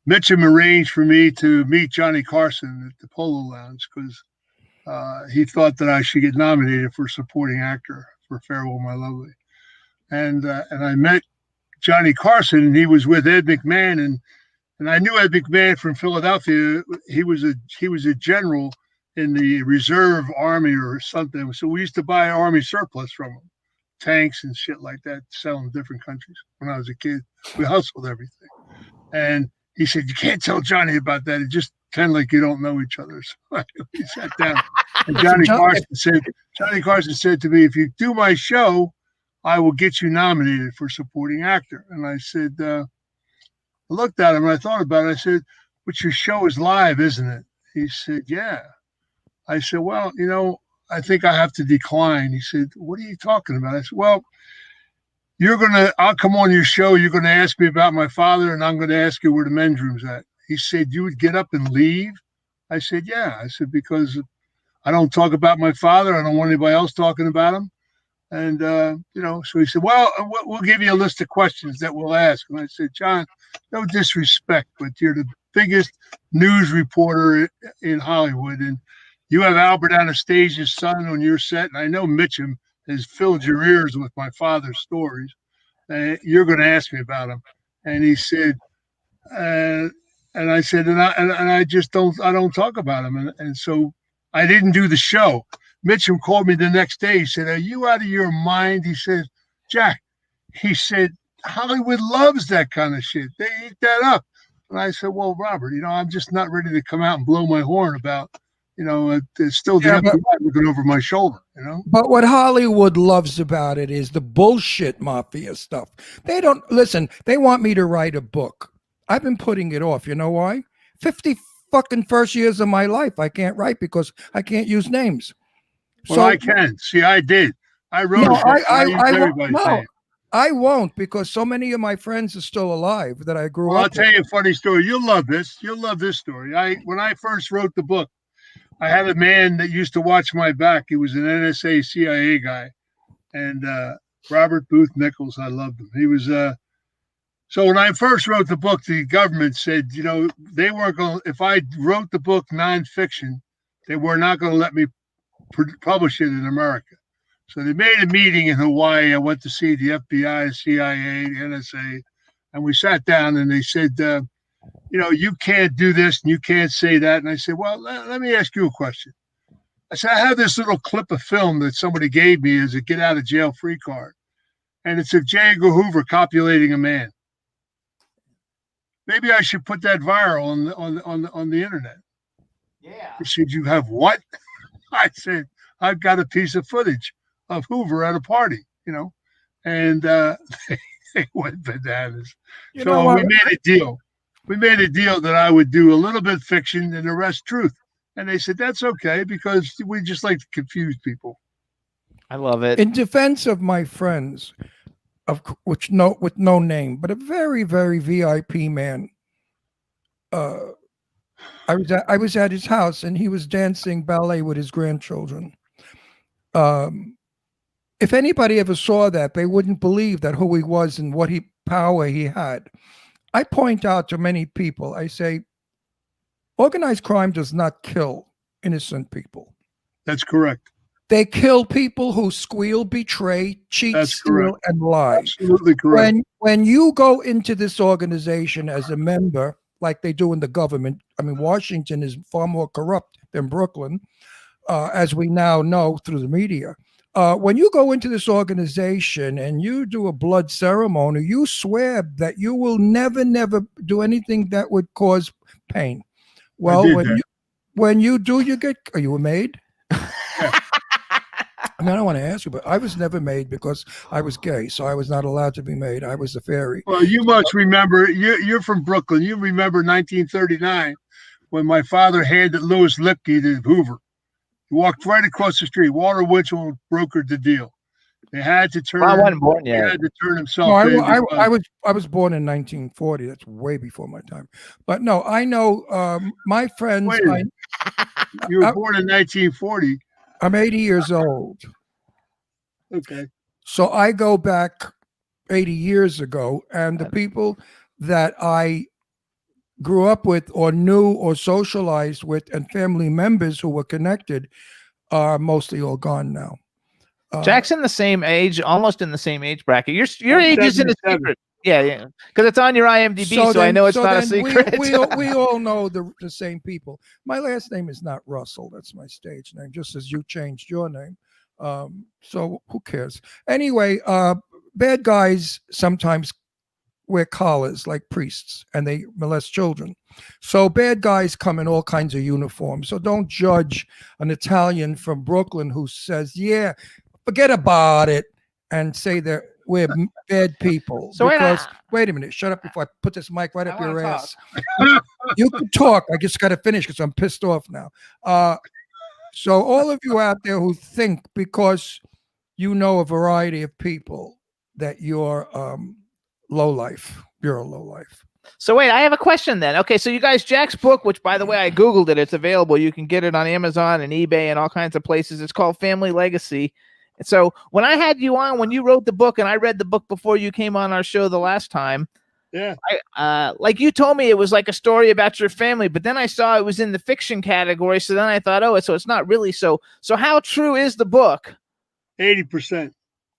Mitchum arranged for me to meet Johnny Carson at the Polo Lounge because he thought that I should get nominated for supporting actor for Farewell, My Lovely. And I met Johnny Carson, and he was with Ed McMahon, and I knew Ed McMahon from Philadelphia. He was a general in the reserve army or something. So we used to buy army surplus from him, tanks and shit like that, sell in different countries. When I was a kid, we hustled everything. And he said, "You can't tell Johnny about that. It just kind of like you don't know each other." So we sat down, and Johnny Carson said to me, "If you do my show, I will get you nominated for supporting actor." And I said, I looked at him and I thought about it. I said, "But your show is live, isn't it?" He said, "Yeah." I said, "Well, I think I have to decline." He said, "What are you talking about?" I said, "Well, I'll come on your show. You're going to ask me about my father, and I'm going to ask you where the men's room's at." He said, "You would get up and leave?" I said, "Yeah." I said, "Because I don't talk about my father. I don't want anybody else talking about him." And, so he said, "Well, we'll give you a list of questions that we'll ask." And I said, "John, no disrespect, but you're the biggest news reporter in Hollywood. And you have Albert Anastasia's son on your set. And I know Mitchum has filled your ears with my father's stories. You're going to ask me about him." And he said, and I said, and I just don't talk about him. And so I didn't do the show. Mitchum called me the next day. He said, "Are you out of your mind?" He said, "Jack," he said, "Hollywood loves that kind of shit. They eat that up." And I said, "Well, Robert, I'm just not ready to come out and blow my horn about, it's still the FBI looking over my shoulder, But what Hollywood loves about it is the bullshit mafia stuff. They don't listen. They want me to write a book. I've been putting it off. You know why? 50 fucking first years of my life I can't write because I can't use names. Well, I can. See, I did. I wrote a book. I won't because so many of my friends are still alive that I grew up with. I'll tell you a funny story. You'll love this. You'll love this story. When I first wrote the book, I had a man that used to watch my back. He was an NSA CIA guy. And Robert Booth Nichols, I loved him. He was so when I first wrote the book, the government said, they weren't going to, if I wrote the book nonfiction, they were not going to let me publish it in America. So they made a meeting in Hawaii. I went to see the FBI, CIA, the NSA, and we sat down and they said, you can't do this and you can't say that. And I said, well, let me ask you a question. I said, I have this little clip of film that somebody gave me as a get out of jail free card. And it's of J. Edgar Hoover copulating a man. Maybe I should put that viral on the internet. Yeah. He said, you have what? I said, I've got a piece of footage of Hoover at a party, and they went bananas. So we made a deal. We made a deal that I would do a little bit fiction and the rest truth. And they said, that's okay, because we just like to confuse people. I love it. In defense of my friends, with no name, but a very, very VIP man, I was at his house and he was dancing ballet with his grandchildren. If anybody ever saw that, they wouldn't believe that who he was and what power he had. I point out to many people, I say, organized crime does not kill innocent people. That's correct. They kill people who squeal, betray, cheat, steal, and lie. Absolutely correct. When you go into this organization as a member, like they do in the government, I mean, Washington is far more corrupt than Brooklyn, as we now know through the media. when you go into this organization and you do a blood ceremony, you swear that you will never do anything that would cause pain. Well, when you do, are you a maid? Yeah. I mean, I don't want to ask you, but I was never made because I was gay, so I was not allowed to be made. I was a fairy. Well, you must remember, you're from Brooklyn. You remember 1939 when my father handed Louis Lipke to Hoover. He walked right across the street. Walter Winchell brokered the deal. They had to turn. I wasn't born He yet. had to turn himself in. I was born in 1940. That's way before my time. But no, I know my friends. Wait a minute. You were born in 1940. I'm 80 years old. Okay. So I go back 80 years ago, and the people that I grew up with or knew or socialized with and family members who were connected are mostly all gone now. Jackson the same age, almost in the same age bracket. Your age is in a secret. Yeah, because it's on your IMDb, so I know it's not a secret. We all know the same people. My last name is not Russell. That's my stage name, just as you changed your name. So who cares? Anyway, bad guys sometimes wear collars like priests, and they molest children. So bad guys come in all kinds of uniforms. So don't judge an Italian from Brooklyn who says, yeah, forget about it, and say we're bad people. So wait a minute, shut up before I put this mic right up your ass. You can talk. I just got to finish because I'm pissed off now. So all of you out there who think because you know a variety of people that you're low life, you're a low life. So wait, I have a question then. Okay, so you guys, Jack's book, which by the way, I Googled it. It's available. You can get it on Amazon and eBay and all kinds of places. It's called Family Legacy. And so when I had you on, when you wrote the book, and I read the book before you came on our show the last time, yeah, like you told me it was like a story about your family, but then I saw it was in the fiction category. So then I thought, so it's not really so. So how true is the book? 80%.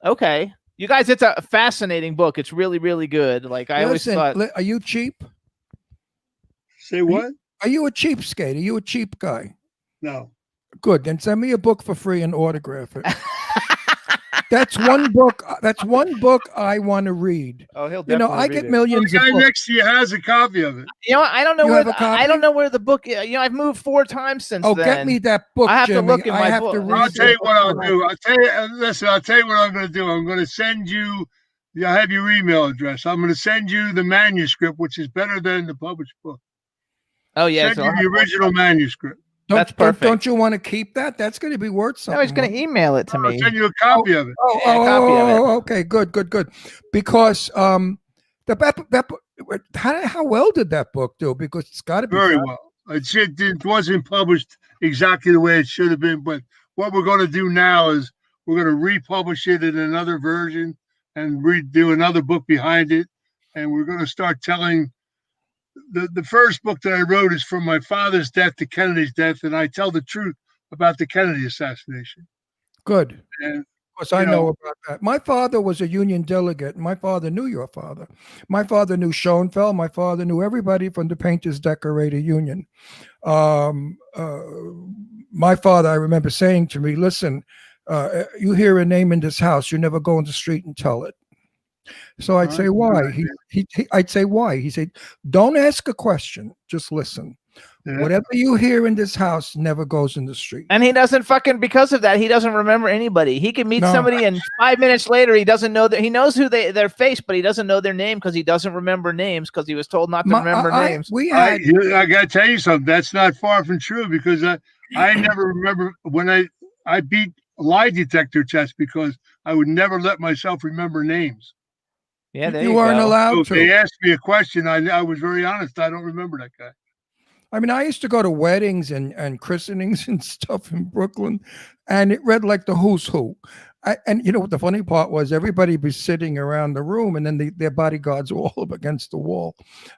Okay. You guys, it's a fascinating book. It's really, really good. Like I always thought. Are you cheap? Say what? Are you a cheapskate? Are you a cheap guy? No. Good. Then send me a book for free and autograph it. That's one book. That's one book I want to read. Oh, he'll definitely I get millions the guy of books. next to you has a copy of it. I don't know you where have a copy? I don't know where the book is. I've moved 4 times since then. Get me that book, I have Jimmy. to look in my book. I'll tell you what I'll do. I'll tell you what I'm going to do. I'm going to send you. I have your email address. I'm going to send you the manuscript, which is better than the published book. Oh yeah, send you the original manuscript. That's perfect. Don't you want to keep that? That's going to be worth something. No, he's going to email it to me. I'll send you a copy of it. Okay, good. Because how well did that book do? Because it's got to be very well. It wasn't published exactly the way it should have been, but what we're going to do now is we're going to republish it in another version and redo another book behind it, and we're going to start telling. The first book that I wrote is from my father's death to Kennedy's death, and I tell the truth about the Kennedy assassination. Good. And, of course, I know about that. My father was a Union delegate. And my father knew your father. My father knew Schoenfeld. My father knew everybody from the Painters Decorator Union. My father, I remember saying to me, listen, you hear a name in this house, you never go in the street and tell it. So I'd say, why? I'd say, why? He said, don't ask a question. Just listen. Yeah. Whatever you hear in this house never goes in the street. And he doesn't because of that, he doesn't remember anybody. He can meet somebody and 5 minutes later, he doesn't know that he knows who their face, but he doesn't know their name because he doesn't remember names because he was told not to remember names. I got to tell you something. That's not far from true because I never remember when I beat lie detector tests because I would never let myself remember names. Yeah, you weren't allowed to. They asked me a question. I was very honest. I don't remember that guy. I mean, I used to go to weddings and christenings and stuff in Brooklyn, and it read like the who's who. And you know what the funny part was? Everybody was sitting around the room, and then their bodyguards were all up against the wall.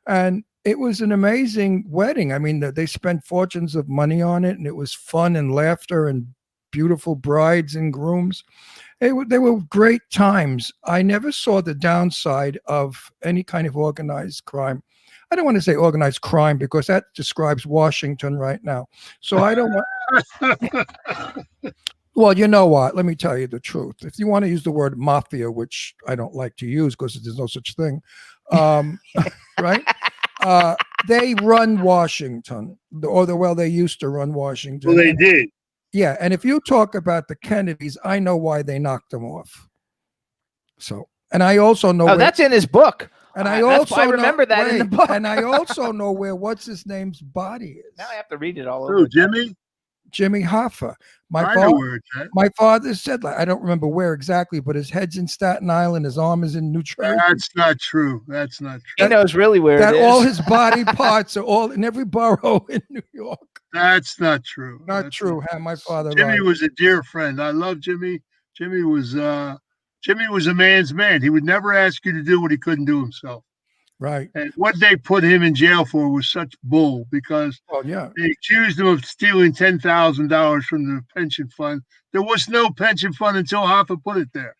And it was an amazing wedding. I mean, they spent fortunes of money on it, and it was fun and laughter and beautiful brides and grooms. They were great times. I never saw the downside of any kind of organized crime. I don't want to say organized crime because that describes Washington right now. So I don't want. Well, you know what? Let me tell you the truth. If you want to use the word mafia, which I don't like to use because there's no such thing, right? They run Washington, well, they used to run Washington. Well, they did. Yeah, and if you talk about the Kennedys, I know why they knocked them off. So, and I also know. Oh, that's in his book. And I also remember that in the book. And I also know where what's his name's body is. Now I have to read it all over. Oh, Jimmy. Jimmy Hoffa. I know where it's at. My father said, I don't remember where exactly, but his head's in Staten Island, his arm is in New Jersey. That's not true. That's not true. He knows really where it is. All his body parts are all in every borough in New York. That's not true. Not true. My father. Jimmy was a dear friend. I love Jimmy. Jimmy was a man's man. He would never ask you to do what he couldn't do himself. Right. And what they put him in jail for was such bull because they accused him of stealing $10,000 from the pension fund. There was no pension fund until Hoffa put it there.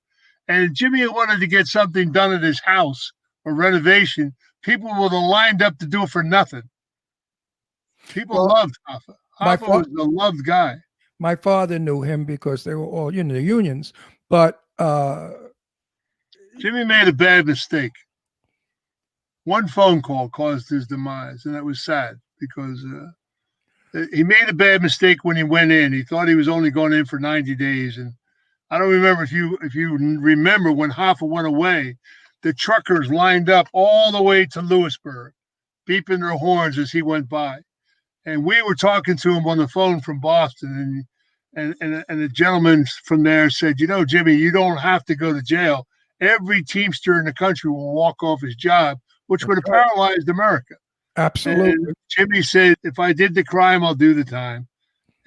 And Jimmy wanted to get something done at his house, a renovation. People would have lined up to do it for nothing. People loved Hoffa. Hoffa was a loved guy. My father knew him because they were all, the unions. But Jimmy made a bad mistake. One phone call caused his demise, and that was sad because he made a bad mistake when he went in. He thought he was only going in for 90 days, and I don't remember if you remember when Hoffa went away, the truckers lined up all the way to Lewisburg, beeping their horns as he went by, and we were talking to him on the phone from Boston, and the gentleman from there said, Jimmy, you don't have to go to jail. Every Teamster in the country will walk off his job, which would have paralyzed America. Absolutely. And Jimmy said, if I did the crime, I'll do the time.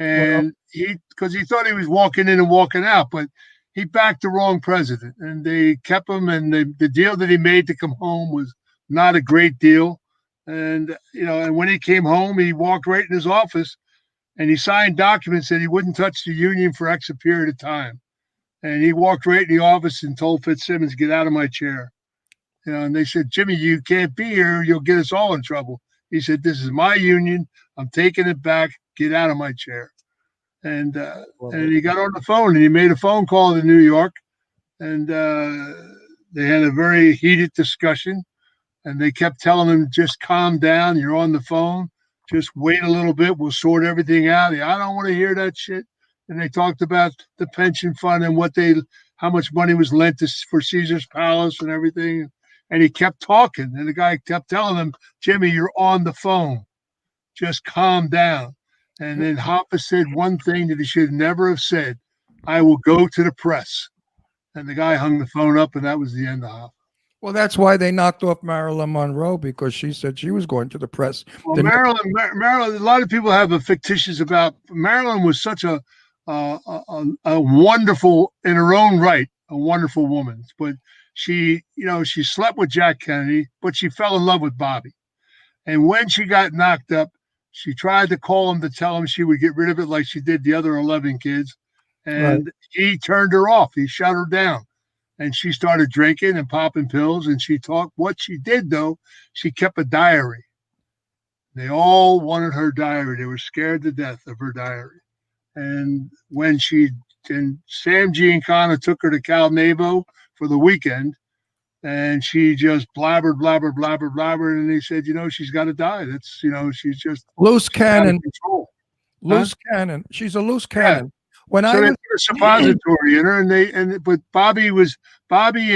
And because he thought he was walking in and walking out, but he backed the wrong president. And they kept him, and the deal that he made to come home was not a great deal. And, and when he came home, he walked right in his office, and he signed documents that he wouldn't touch the union for X a period of time. And he walked right in the office and told Fitzsimmons, get out of my chair. And they said, Jimmy, you can't be here. You'll get us all in trouble. He said, this is my union. I'm taking it back. Get out of my chair. And he got on the phone, and he made a phone call to New York. And they had a very heated discussion. And they kept telling him, just calm down. You're on the phone. Just wait a little bit. We'll sort everything out. I don't want to hear that shit. And they talked about the pension fund and how much money was lent for Caesar's Palace and everything. And he kept talking, and the guy kept telling him, Jimmy, you're on the phone. Just calm down. And then Hoffa said one thing that he should never have said. I will go to the press. And the guy hung the phone up, and that was the end of Hoffa. Well, that's why they knocked off Marilyn Monroe, because she said she was going to the press. Well, Marilyn, a lot of people have a fictitious about Marilyn was such a wonderful, in her own right, a wonderful woman. But she slept with Jack Kennedy, but she fell in love with Bobby. And when she got knocked up, she tried to call him to tell him she would get rid of it like she did the other 11 kids. And he turned her off. He shut her down. And she started drinking and popping pills, and she talked. What she did, though, she kept a diary. They all wanted her diary. They were scared to death of her diary. And when Sam Giancana took her to Cal Navo for the weekend, and she just blabbered, and they said, she's got to die. That's, she's just loose cannon. Loose cannon. She's a loose cannon. Yeah. When they put a suppository in her, but Bobby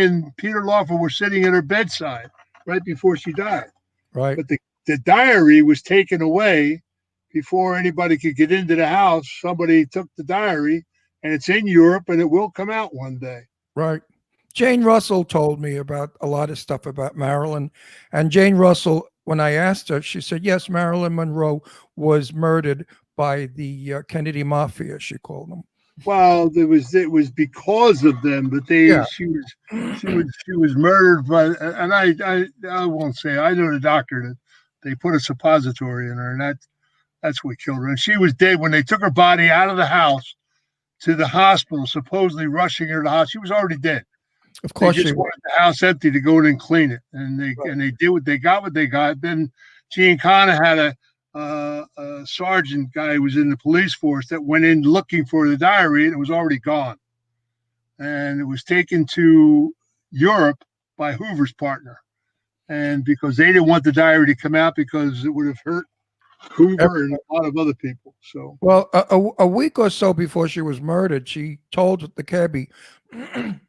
and Peter Lawford were sitting at her bedside right before she died. Right. But the diary was taken away before anybody could get into the house. Somebody took the diary, and it's in Europe, and it will come out one day. Right. Jane Russell told me about a lot of stuff about Marilyn. And Jane Russell, when I asked her, she said, yes, Marilyn Monroe was murdered by the Kennedy Mafia, she called them. Well, it was because of them, but she was murdered by, and I won't say, I know the doctor that they put a suppository in her, and that's what killed her. And she was dead when they took her body out of the house to the hospital, supposedly rushing her to the hospital. She was already dead. Of course, they just wanted the house empty to go in and clean it, and they did what they got. Then Giancana had a sergeant guy who was in the police force that went in looking for the diary, and it was already gone. And it was taken to Europe by Hoover's partner. And because they didn't want the diary to come out because it would have hurt Hoover and a lot of other people. So, well, a week or so before she was murdered, she told the cabbie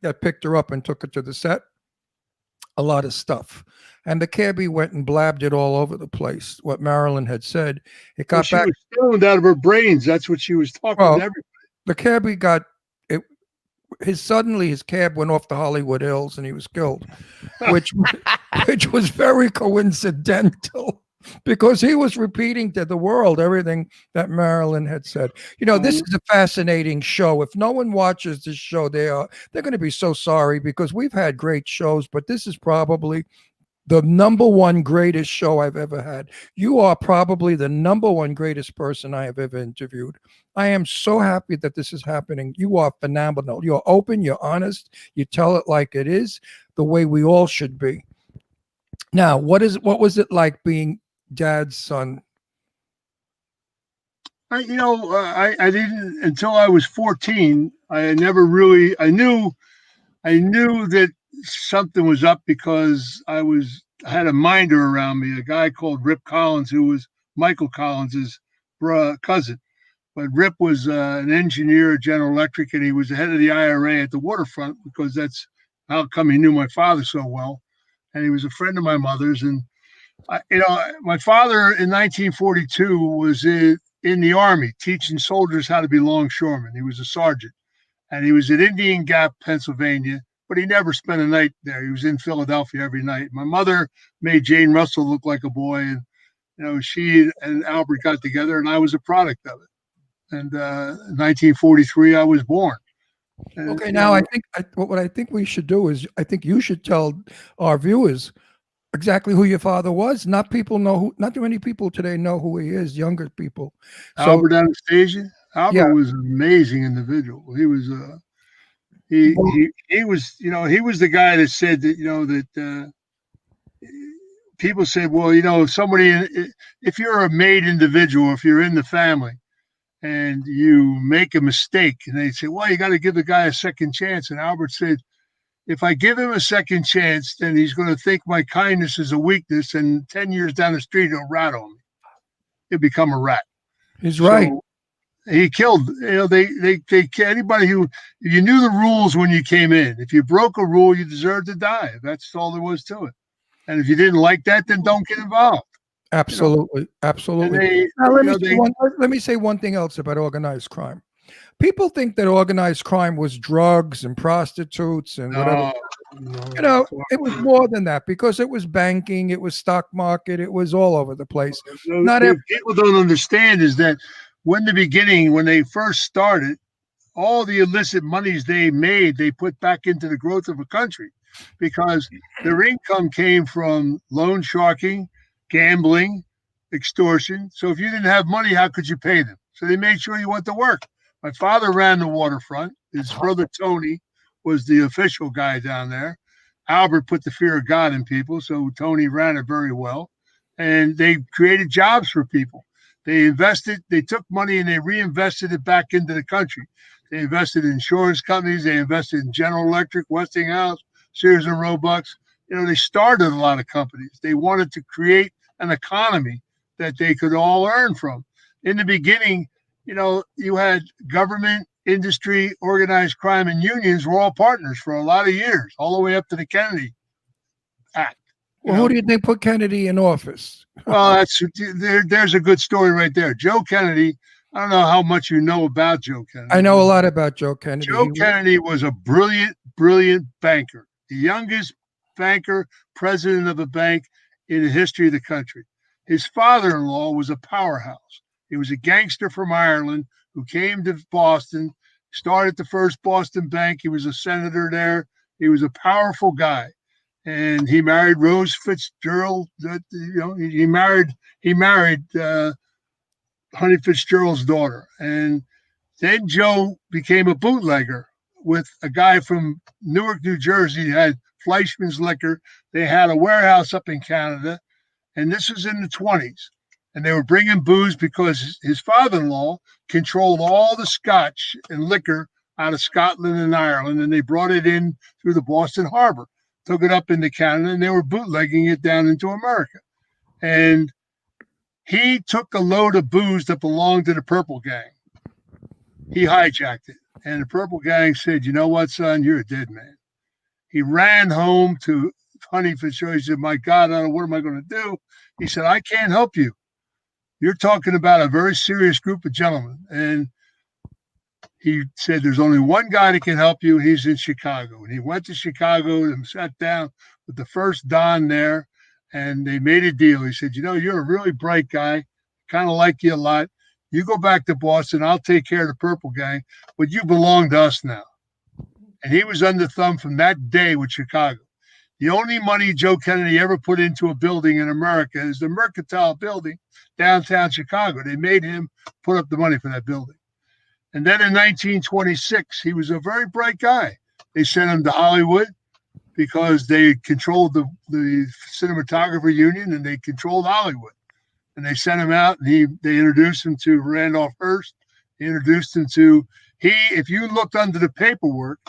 that picked her up and took her to the set a lot of stuff. And the cabbie went and blabbed it all over the place, what Marilyn had said. It got she back. was stoned out of her brains. That's what she was talking to everybody. The cabbie got it. Suddenly his cab went off the Hollywood Hills and he was killed, which was very coincidental because he was repeating to the world everything that Marilyn had said. This is a fascinating show. If no one watches this show, they're going to be so sorry because we've had great shows, but this is probably the number one greatest show I've ever had. You are probably the number one greatest person I have ever interviewed. I am so happy that this is happening. You are phenomenal. You're open, you're honest, you tell it like it is, the way we all should be. Now, what was it like being Dad's son? I didn't until I was 14. I knew that something was up because I had a minder around me, a guy called Rip Collins, who was Michael Collins's cousin. But Rip was an engineer at General Electric, and he was the head of the IRA at the waterfront because that's how come he knew my father so well. And he was a friend of my mother's. And, my father in 1942 was in the Army teaching soldiers how to be longshoremen. He was a sergeant. And he was at Indian Gap, Pennsylvania, but he never spent a night there. He was in Philadelphia every night. My mother made Jane Russell look like a boy. And, she and Albert got together, and I was a product of it. And in 1943, I was born. And, okay, now I think what I think we should do is I think you should tell our viewers exactly who your father was. Not too many people today know who he is. Younger people. Albert Anastasia. Albert was an amazing individual. He was he was he was the guy that said that people said, well, if you're a made individual, if you're in the family and you make a mistake, and they say, well, you got to give the guy a second chance. And Albert said, if I give him a second chance, then he's going to think my kindness is a weakness, and 10 years down the street, he'll rat on me. He'll become a rat. He's right. He killed, they anybody who, you knew the rules when you came in. If you broke a rule, you deserved to die. That's all there was to it. And if you didn't like that, then don't get involved. Absolutely. Absolutely. Now, let me say one thing else about organized crime. People think that organized crime was drugs and prostitutes and whatever. No, it was more than that because it was banking, it was stock market, it was all over the place. People don't understand is that when they first started, all the illicit monies they made, they put back into the growth of a country because their income came from loan sharking, gambling, extortion. So if you didn't have money, how could you pay them? So they made sure you went to work. My father ran the waterfront. His brother Tony was the official guy down there. Albert put the fear of God in people, so Tony ran it very well. And they created jobs for people. They took money and they reinvested it back into the country. They invested in insurance companies. They invested in General Electric, Westinghouse, Sears and Roebuck. They started a lot of companies. They wanted to create an economy that they could all earn from. In the beginning, you had government, industry, organized crime, and unions were all partners for a lot of years, all the way up to the Kennedy Act. Well, who do you think put Kennedy in office? Well, there's a good story right there. Joe Kennedy, I don't know how much you know about Joe Kennedy. I know a lot about Joe Kennedy. Joe Kennedy was a brilliant, brilliant banker, the youngest banker, president of a bank in the history of the country. His father-in-law was a powerhouse. He was a gangster from Ireland who came to Boston, started the first Boston Bank. He was a senator there. He was a powerful guy. And he married Rose Fitzgerald. He married Honey Fitzgerald's daughter. And then Joe became a bootlegger with a guy from Newark, New Jersey. He had Fleischmann's Liquor. They had a warehouse up in Canada. And this was in the 1920s. And they were bringing booze because his father-in-law controlled all the scotch and liquor out of Scotland and Ireland, and they brought it in through the Boston Harbor, took it up into Canada, and they were bootlegging it down into America. And he took a load of booze that belonged to the Purple Gang. He hijacked it. And the Purple Gang said, you know what, son, you're a dead man. He ran home to Honey Fitzgerald. He said, my God, I don't know, what am I going to do? He said, I can't help you. You're talking about a very serious group of gentlemen. And he said, there's only one guy that can help you. He's in Chicago. And he went to Chicago and sat down with the first Don there, and they made a deal. He said, you know, you're a really bright guy, kind of like you a lot. You go back to Boston. I'll take care of the Purple Gang, but you belong to us now. And he was under thumb from that day with Chicago. The only money Joe Kennedy ever put into a building in America is the Mercantile Building, downtown Chicago. They made him put up the money for that building. And then in 1926, he was a very bright guy. They sent him to Hollywood because they controlled the cinematographer union, and they controlled Hollywood. And they sent him out, and they introduced him to Randolph Hearst. They introduced him to if you looked under the paperwork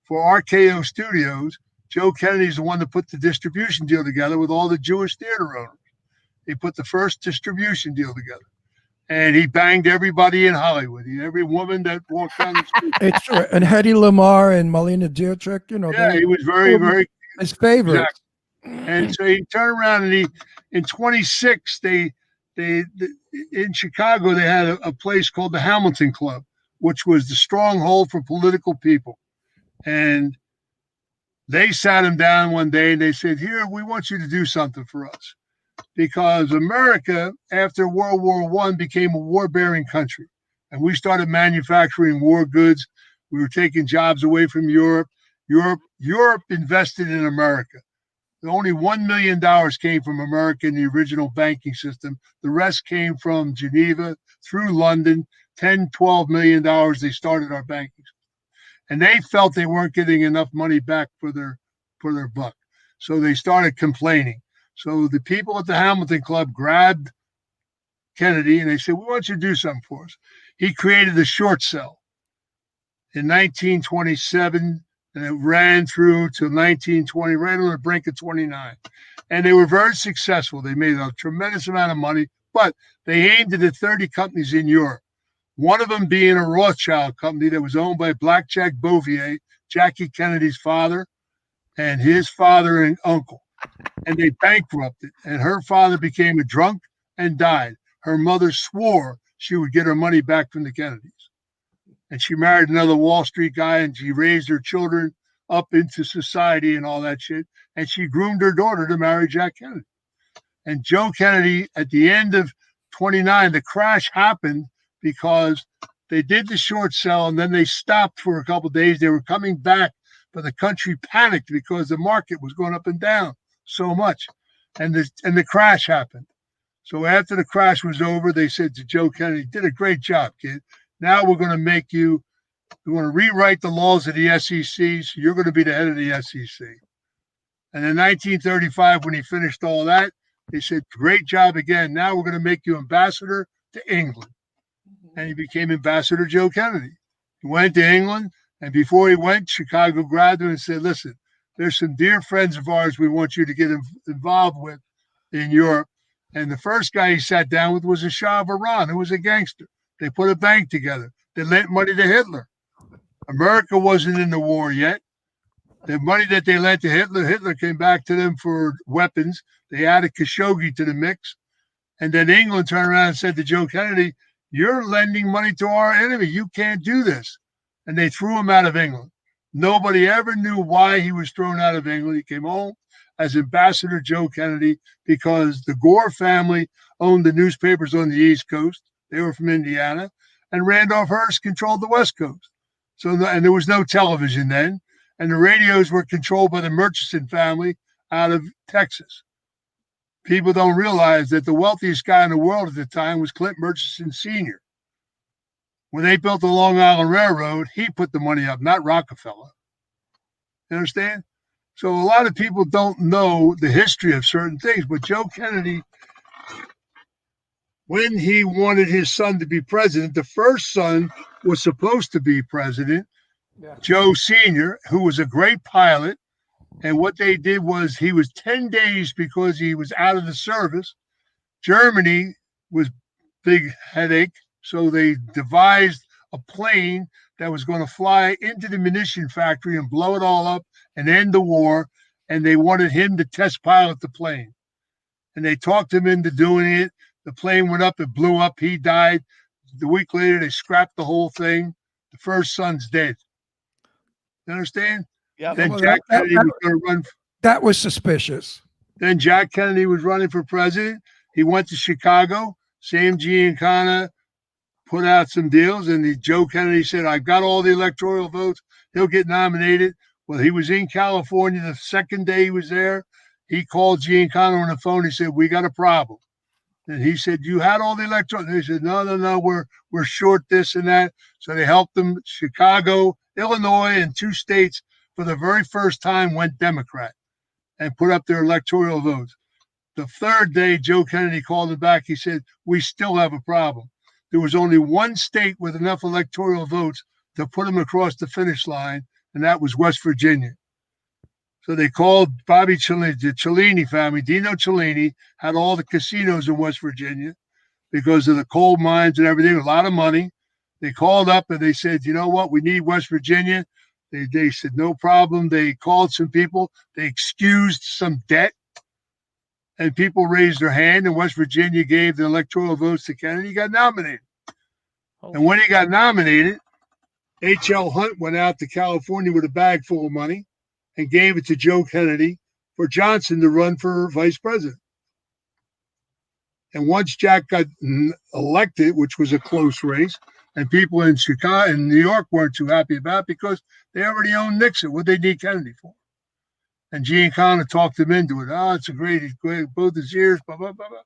for RKO Studios, Joe Kennedy's the one that put the distribution deal together with all the Jewish theater owners. They put the first distribution deal together. And he banged everybody in Hollywood. Every woman that walked down the street. It's true. And Hedy Lamarr and Marlene Dietrich, you know. Yeah, he was very his favorite. Exactly. And so he turned around, and in 26, they in Chicago, they had a place called the Hamilton Club, which was the stronghold for political people. And they sat him down one day, and they said, here, we want you to do something for us. Because America, after World War I, became a war-bearing country. And we started manufacturing war goods. We were taking jobs away from Europe. Europe invested in America. Only $1 million came from America in the original banking system. The rest came from Geneva through London. $10-12 million, they started our banking system. And they felt they weren't getting enough money back for their buck. So they started complaining. So the people at the Hamilton Club grabbed Kennedy, and they said, we want you to do something for us. He created the short sell in 1927, and it ran through to 1920, right on the brink of 29. And they were very successful. They made a tremendous amount of money, but they aimed it at 30 companies in Europe. One of them being a Rothschild company that was owned by Blackjack Bouvier, Jackie Kennedy's father, and his father and uncle. And they bankrupted, and her father became a drunk and died. Her mother swore she would get her money back from the Kennedys. And she married another Wall Street guy, and she raised her children up into society and all that shit. And she groomed her daughter to marry Jack Kennedy. And Joe Kennedy, at the end of 29, the crash happened because they did the short sell, and then they stopped for a couple of days. They were coming back, but the country panicked because the market was going up and down so much. And the crash happened. So after the crash was over, they said to Joe Kennedy, did a great job, kid. Now we're going to rewrite the laws of the SEC, so you're going to be the head of the SEC. And in 1935, when he finished all that, they said, great job again. Now we're going to make you ambassador to England. And he became Ambassador Joe Kennedy. He went to England, and before he went, Chicago grabbed him and said, listen, there's some dear friends of ours we want you to get involved with in Europe. And the first guy he sat down with was the Shah of Iran, who was a gangster. They put a bank together. They lent money to Hitler. America wasn't in the war yet. The money that they lent to Hitler came back to them for weapons. They added Khashoggi to the mix. And then England turned around and said to Joe Kennedy, you're lending money to our enemy. You can't do this. And they threw him out of England. Nobody ever knew why he was thrown out of England. He came home as Ambassador Joe Kennedy because the Gore family owned the newspapers on the East Coast. They were from Indiana. And Randolph Hearst controlled the West Coast. And there was no television then. And the radios were controlled by the Murchison family out of Texas. People don't realize that the wealthiest guy in the world at the time was Clint Murchison Sr. When they built the Long Island Railroad, he put the money up, not Rockefeller. You understand? So a lot of people don't know the history of certain things, but Joe Kennedy when he wanted his son to be president, the first son was supposed to be president, Joe Sr., who was a great pilot. And what they did was he was 10 days because he was out of the service. Germany was big headache. So they devised a plane that was going to fly into the munition factory and blow it all up and end the war. And they wanted him to test pilot the plane. And they talked him into doing it. The plane went up, it blew up, he died. The week later, they scrapped the whole thing. The first son's dead. You understand? Yeah. Then Well, Jack Kennedy was going to run. That was suspicious. Then Jack Kennedy was running for president. He went to Chicago. Sam Giancana put out some deals, and Joe Kennedy said, "I've got all the electoral votes. He'll get nominated." Well, he was in California the second day he was there. He called Giancana on the phone. He said, "We got a problem." And he said, "You had all the electoral." They said, No, we're short this and that. So they helped him. Chicago, Illinois, and 2 states for the very first time went Democrat and put up their electoral votes. The third day, Joe Kennedy called him back. He said, "We still have a problem. There was only 1 state with enough electoral votes to put him across the finish line, and that was West Virginia." So they called Bobby Cellini, the Cellini family. Dino Cellini had all the casinos in West Virginia because of the coal mines and everything, a lot of money. They called up and they said, "You know what? We need West Virginia." They said, "No problem." They called some people. They excused some debt. And people raised their hand, and West Virginia gave the electoral votes to Kennedy. He got nominated. And when he got nominated, H.L. Hunt went out to California with a bag full of money and gave it to Joe Kennedy for Johnson to run for vice president. And once Jack got elected, which was a close race, and people in Chicago and New York weren't too happy about it because they already owned Nixon. What they need Kennedy for? And Giancana talked him into it. "Oh, it's a he's great, both his ears, blah, blah, blah, blah."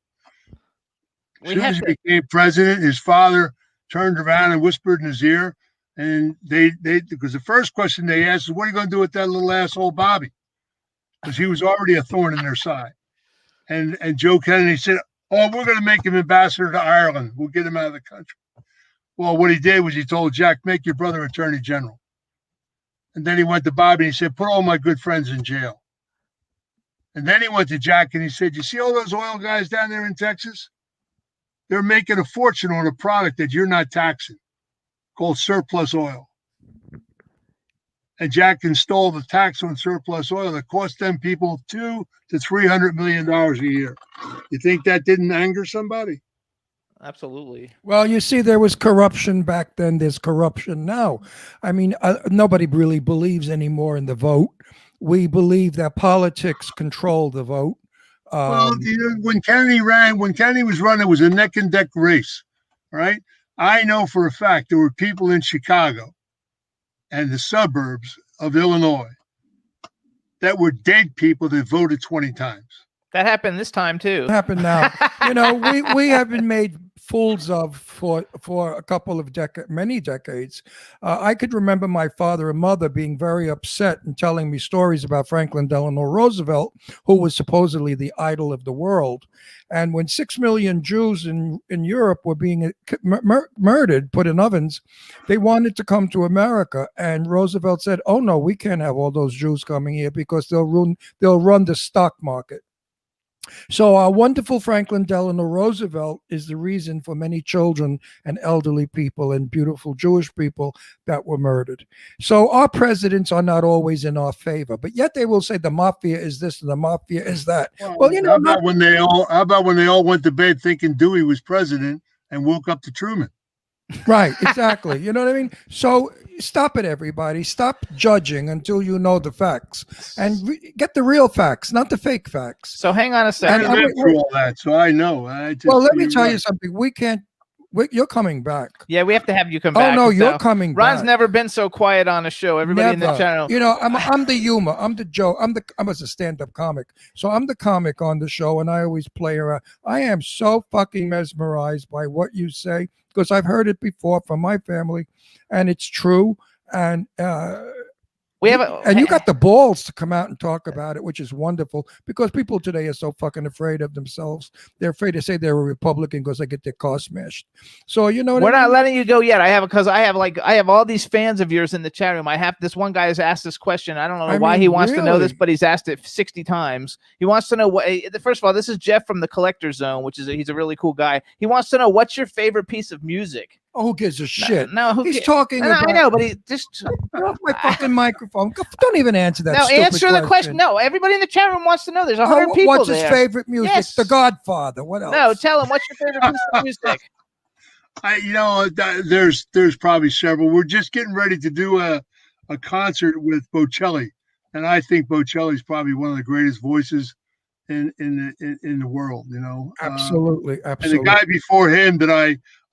As soon as he became president, his father turned around and whispered in his ear. And they because the first question they asked is, "What are you going to do with that little asshole Bobby?" Because he was already a thorn in their side. And Joe Kennedy said, "Oh, we're going to make him ambassador to Ireland. We'll get him out of the country." Well, what he did was he told Jack, "Make your brother attorney general." And then he went to Bobby and he said, "Put all my good friends in jail." And then he went to Jack and he said, "You see all those oil guys down there in Texas? They're making a fortune on a product that you're not taxing, called surplus oil." And Jack installed a tax on surplus oil that cost them people $200 to $300 million a year. You think that didn't anger somebody? Absolutely. Well, you see, there was corruption back then. There's corruption now. I mean, nobody really believes anymore in the vote. We believe that politics control the vote. Well, when Kennedy was running, it was a neck and neck race, right? I know for a fact there were people in Chicago and the suburbs of Illinois that were dead people that voted 20 times. That happened this time too. Happened now. We have been made fools of for a couple of many decades. I could remember my father and mother being very upset and telling me stories about Franklin Delano Roosevelt, who was supposedly the idol of the world. And when 6 million Jews in Europe were being murdered, put in ovens, they wanted to come to America. And Roosevelt said, "Oh no, we can't have all those Jews coming here because they'll run the stock market." So our wonderful Franklin Delano Roosevelt is the reason for many children and elderly people and beautiful Jewish people that were murdered. So our presidents are not always in our favor, but yet they will say the mafia is this and the mafia is that. Well, how about when they all went to bed thinking Dewey was president and woke up to Truman? Right, exactly. You know what I mean? So stop it, everybody. Stop judging until you know the facts and get the real facts, not the fake facts. So hang on a second. I went through all that, so I know. Let me tell you something. You're coming back. Yeah, we have to have you come back. Oh no, you're coming back. Ron's never been so quiet on a show. Everybody Never. in the channel. You know, I'm the humor. I'm the joke. I'm a stand-up comic. So I'm the comic on the show, and I always play around. I am so fucking mesmerized by what you say because I've heard it before from my family, and it's true. And We have and you got the balls to come out and talk about it, which is wonderful because people today are so fucking afraid of themselves. They're afraid to say they're a Republican because they get their car smashed. So you know what we're I mean? not letting you go yet. I have all these fans of yours in the chat room. I have this one guy has asked this question. I don't know why he wants to know this, but he's asked it 60 times. He wants to know what. First of all, this is Jeff from the Collector Zone, which is he's a really cool guy. He wants to know what's your favorite piece of music. Oh, who gives a shit? No, he's talking about. I know, but he just get off my fucking microphone. Don't even answer that. No, answer question. the question. No, everybody in the chat room wants to know. There's 100 people what's there. His favorite music? Yes. The Godfather. What else? No, tell him what's your favorite piece of music. There's probably several. We're just getting ready to do a concert with Bocelli, and I think Bocelli is probably one of the greatest voices in the world. Absolutely. And the guy before him that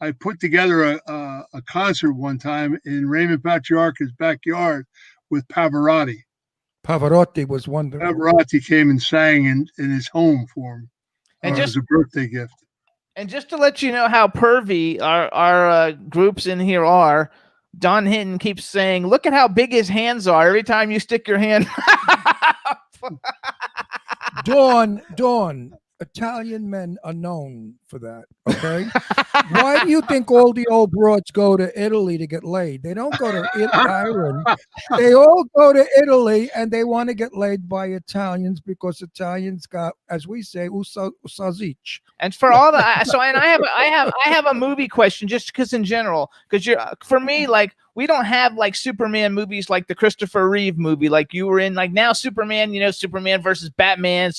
I put together a concert one time in Raymond Patriarca's backyard with Pavarotti. Pavarotti was wonderful. Pavarotti came and sang in his home for him, and as a birthday gift. And just to let you know how pervy our groups in here are, Don Hinton keeps saying, "Look at how big his hands are every time you stick your hand." Dawn. Italian men are known for that, okay? Why do you think all the old broads go to Italy to get laid? They don't go to Ireland. They all go to Italy and they want to get laid by Italians because Italians got, as we say, usazich. And for all the I have a movie question just because in general, because for me, like, we don't have like Superman movies like the Christopher Reeve movie like you were in. Like now Superman, Superman versus Batman,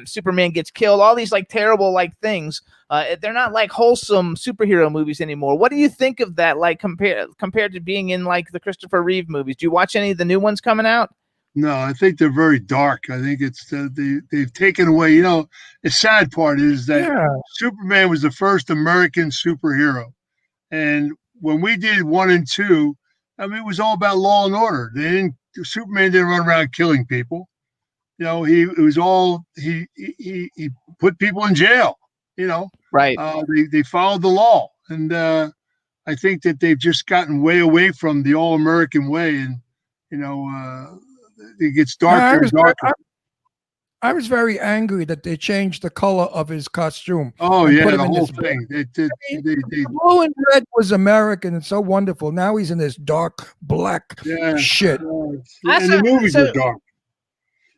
Superman gets killed, all these like terrible like things. They're not like wholesome superhero movies anymore. What do you think of that, like compared to being in like the Christopher Reeve movies? Do you watch any of the new ones coming out? No, I think they're very dark. I think it's they've taken away. The sad part is that Superman was the first American superhero, and when we did 1 and 2, I mean, it was all about law and order. Superman didn't run around killing people. He put people in jail. Right. They followed the law, and I think that they've just gotten way away from the all American way, and it gets darker and darker. I was very angry that they changed the color of his costume. Oh yeah, the whole thing. Blue and red was American and so wonderful. Now he's in this dark black shit. And the movies are dark.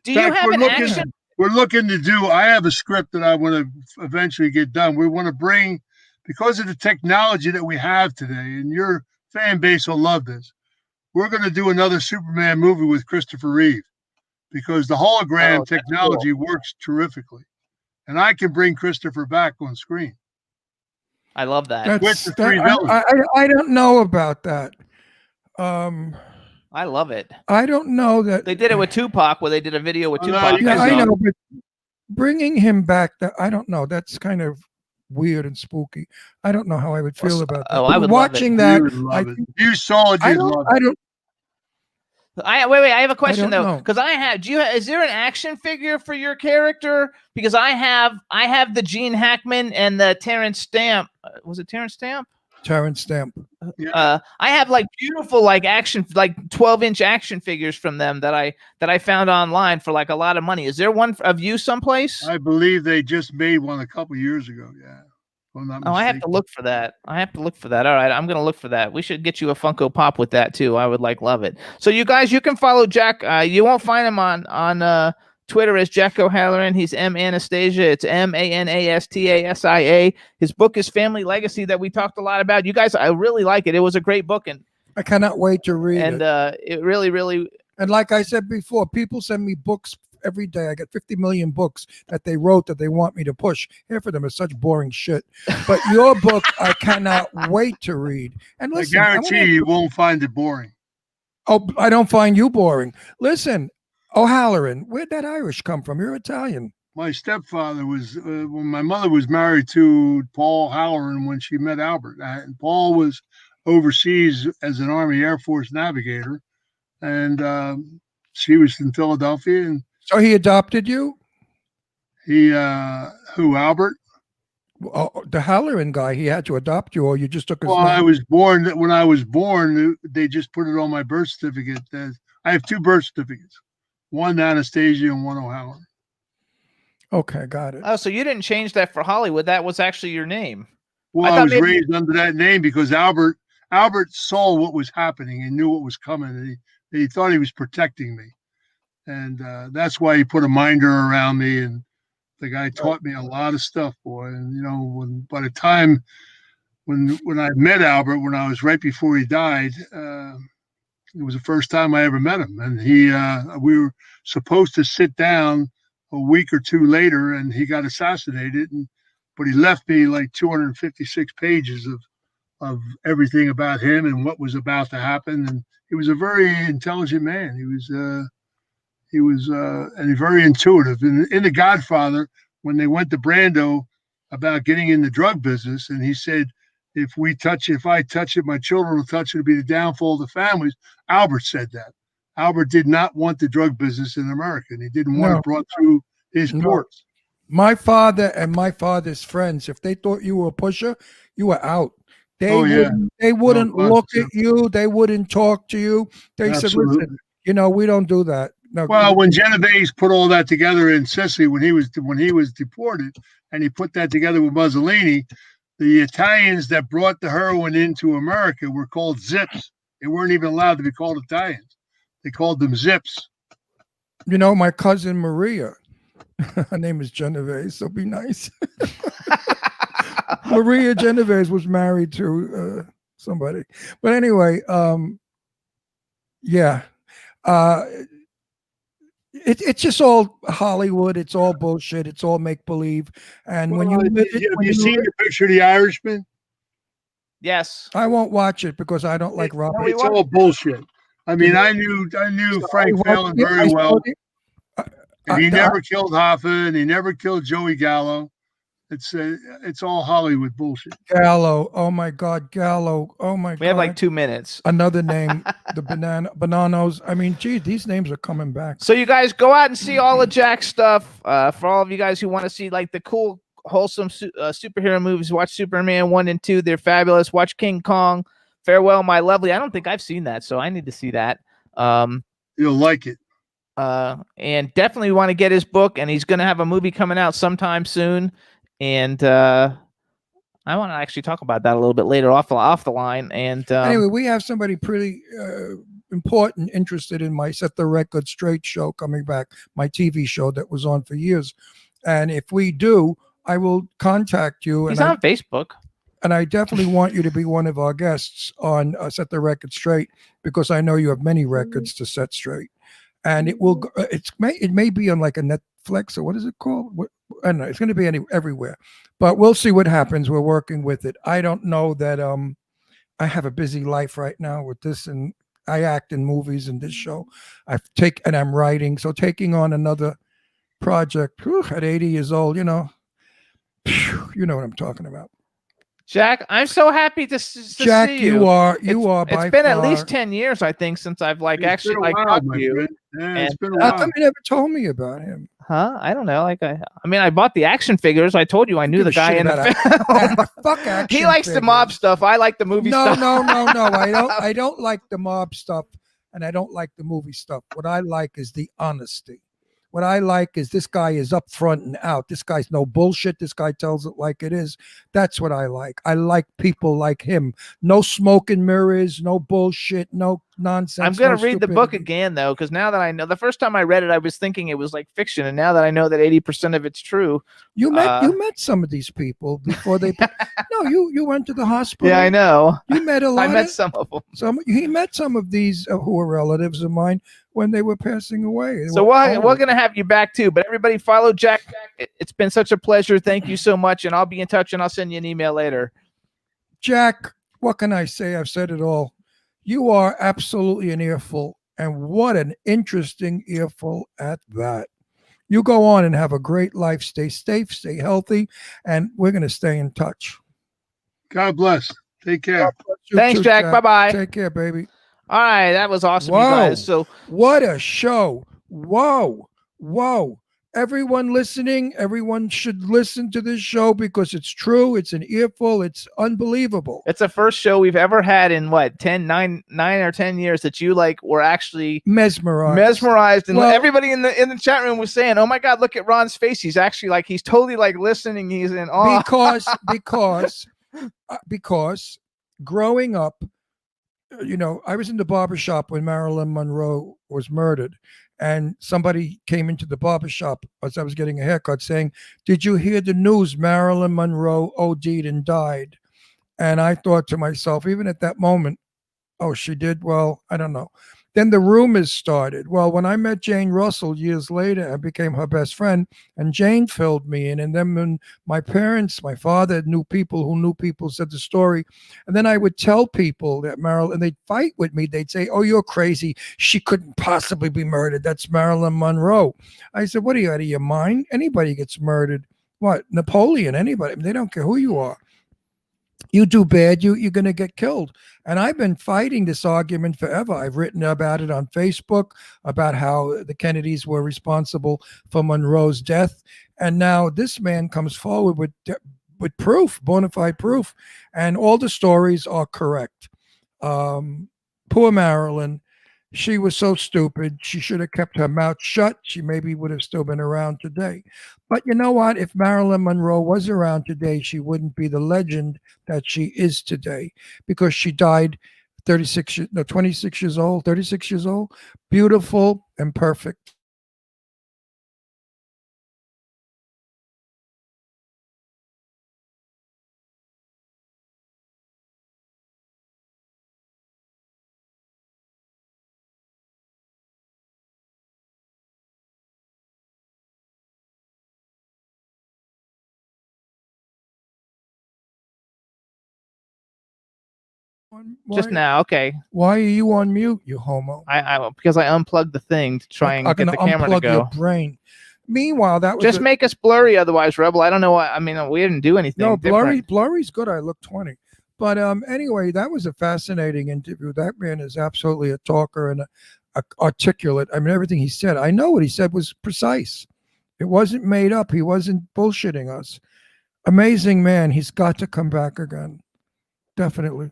Do you have an action? We're looking to do. I have a script that I want to eventually get done. We want to bring, because of the technology that we have today, and your fan base will love this. We're going to do another Superman movie with Christopher Reeve, because the hologram technology works terrifically, and I can bring Christopher back on screen. I love that. I don't know about that. I love it. I don't know that they did it with Tupac, where they did a video with Tupac. Yeah, I know, but bringing him back, I don't know. That's kind of weird and spooky. I don't know how I would feel about that. Oh, I would watching love it. that. You saw it. Wait. I have a question though, because is there an action figure for your character? Because I have the Gene Hackman and the Terrence Stamp. Was it Terrence Stamp? Terrence Stamp. I have like beautiful like 12-inch action figures from them that I found online for like a lot of money. Is there one of you someplace? I believe they just made one a couple years ago. Yeah. I have to look for that. All right, I'm gonna look for that. We should get you a Funko Pop with that too. I would love it. So you guys, you can follow Jack. You won't find him on Twitter as Jack O'Halloran. He's M Anastasia. It's MANASTASIA. His book is Family Legacy that we talked a lot about. You guys, I really like it. It was a great book, and I cannot wait to read it. And it really. And like I said before, people send me books every day. I get 50 million books that they wrote that they want me to push. Half of them are such boring shit. But your book, I cannot wait to read. And listen, I guarantee you won't find it boring. Oh, I don't find you boring. Listen, O'Halloran, where'd that Irish come from? You're Italian. My stepfather was, when my mother was married to Paul Halloran when she met Albert. And Paul was overseas as an Army Air Force navigator. And she was in Philadelphia. And so he adopted you? Who, Albert? The Halloran guy, he had to adopt you, or you just took his name? When I was born, they just put it on my birth certificate. I have 2 birth certificates, one Anastasia and one O'Halloran. Okay, got it. Oh, so you didn't change that for Hollywood. That was actually your name. Well, I I thought was maybe- raised under that name because Albert saw what was happening and knew what was coming. And he thought he was protecting me. And that's why he put a minder around me. And the guy taught me a lot of stuff, boy. And, you know, by the time when I met Albert, when I was right before he died, it was the first time I ever met him. And we were supposed to sit down a week or 2 later, and he got assassinated. But he left me like 256 pages of everything about him and what was about to happen. And he was a very intelligent man. He was and very intuitive. In The Godfather, when they went to Brando about getting in the drug business, and he said, if I touch it, my children will touch it, it'll be the downfall of the families. Albert said that. Albert did not want the drug business in America, and he didn't want it brought through his ports. My father and my father's friends, if they thought you were a pusher, you were out. They wouldn't look at you. They wouldn't talk to you. They said, listen, you know, we don't do that. No, well, when Genovese put all that together in Sicily, when he was deported, and he put that together with Mussolini, the Italians that brought the heroin into America were called Zips. They weren't even allowed to be called Italians. They called them Zips. You know, my cousin Maria, her name is Genovese, so be nice. Maria Genovese was married to somebody. But anyway, yeah. It's just all Hollywood. It's all bullshit. It's all make believe. And when you live it, have you seen the picture of The Irishman? Yes. I won't watch it because I don't like Robert. It's all bullshit. I mean, I knew Frank Fallon very well. And he never killed Hoffa, and he never killed Joey Gallo. It's all Hollywood bullshit. Gallo. Oh my God, Gallo. Oh my God. We have like 2 minutes. Another name, the Bananos. I mean, gee, these names are coming back. So you guys go out and see all of Jack's stuff. For all of you guys who want to see like the cool, wholesome superhero movies, watch Superman 1 and 2. They're fabulous. Watch King Kong. Farewell, My Lovely. I don't think I've seen that, so I need to see that. You'll like it. And definitely want to get his book, and he's going to have a movie coming out sometime soon. And I want to actually talk about that a little bit later off the line. And anyway, we have somebody pretty important interested in my Set the Record Straight show coming back, my TV show that was on for years. And if we do, I will contact you. He's on Facebook. And I definitely want you to be one of our guests on Set the Record Straight, because I know you have many records to set straight. And it will. It may be on like a Netflix, or what is it called? I don't know. It's going to be everywhere, but we'll see what happens. We're working with it. I don't know that. I have a busy life right now with this, and I act in movies and this show. And I'm writing, so taking on another project at 80 years old. You know what I'm talking about. Jack, I'm so happy to Jack, see you. you are. It's been at least 10 years, I think, since I've talked to you. It's been a while. How come you never told me about him? Huh? I don't know. I bought the action figures. I told you I knew the guy in the film. Fuck action. He likes the mob stuff. I like the movie stuff. No. I don't like the mob stuff, and I don't like the movie stuff. What I like is the honesty. What I like is this guy is up front and out. This guy's no bullshit. This guy tells it like it is. That's what I like. I like people like him. No smoke and mirrors, no bullshit, no nonsense. I'm going to read the book again, though, because now that I know, the first time I read it, I was thinking it was like fiction. And now that I know that 80% of it's true. You met some of these people before they. No, you went to the hospital. Yeah, I know. You met a lot. I met some of them. He met some of these who were relatives of mine when they were passing away. So we're going to have you back too. But everybody follow Jack. It's been such a pleasure. Thank you so much. And I'll be in touch, and I'll send you an email later. Jack, what can I say? I've said it all. You are absolutely an earful, and what an interesting earful at that. You go on and have a great life. Stay safe, stay healthy, and we're going to stay in touch. God bless. Take care. Thanks, Jack. Bye-bye. Take care, baby. All right, that was awesome, you guys. So what a show. Whoa. everyone listening, everyone should listen to this show because it's true. It's an earful. It's unbelievable. It's the first show we've ever had in what 9 or 10 years that you like were actually Mesmerized. and everybody in the chat room was saying, "Oh my God, look at Ron's face. He's actually like he's totally like listening. He's in awe." Because growing up, I was in the barbershop when Marilyn Monroe was murdered. And somebody came into the barbershop as I was getting a haircut saying, "Did you hear the news? Marilyn Monroe OD'd and died." And I thought to myself, even at that moment, oh, she did? Well, I don't know. Then the rumors started. Well, when I met Jane Russell years later, I became her best friend, and Jane filled me in. And then when my parents, my father knew people who knew people said the story. And then I would tell people that Marilyn, and they'd fight with me. They'd say, "Oh, you're crazy. She couldn't possibly be murdered. That's Marilyn Monroe." I said, "What are you, out of your mind? Anybody gets murdered. What? Napoleon, anybody. I mean, they don't care who you are. You do bad, you're going to get killed." And I've been fighting this argument forever. I've written about it on Facebook, about how the Kennedys were responsible for Monroe's death. And now this man comes forward with proof, bona fide proof. And all the stories are correct. Poor Marilyn. She was so stupid. She should have kept her mouth shut. She maybe would have still been around today. But you know what? If Marilyn Monroe was around today, she wouldn't be the legend that she is today, because she died 26 years old, beautiful and perfect. Just now, okay. Why are you on mute, you homo? I because I unplugged the thing to try and get the camera to go. Your brain. Meanwhile, that was just make us blurry. Otherwise, Rebel, I don't know why. I mean, we didn't do anything. No, blurry's good. I look 20. But anyway, that was a fascinating interview. That man is absolutely a talker and a articulate. I mean, everything he said, I know what he said was precise. It wasn't made up. He wasn't bullshitting us. Amazing man. He's got to come back again. Definitely.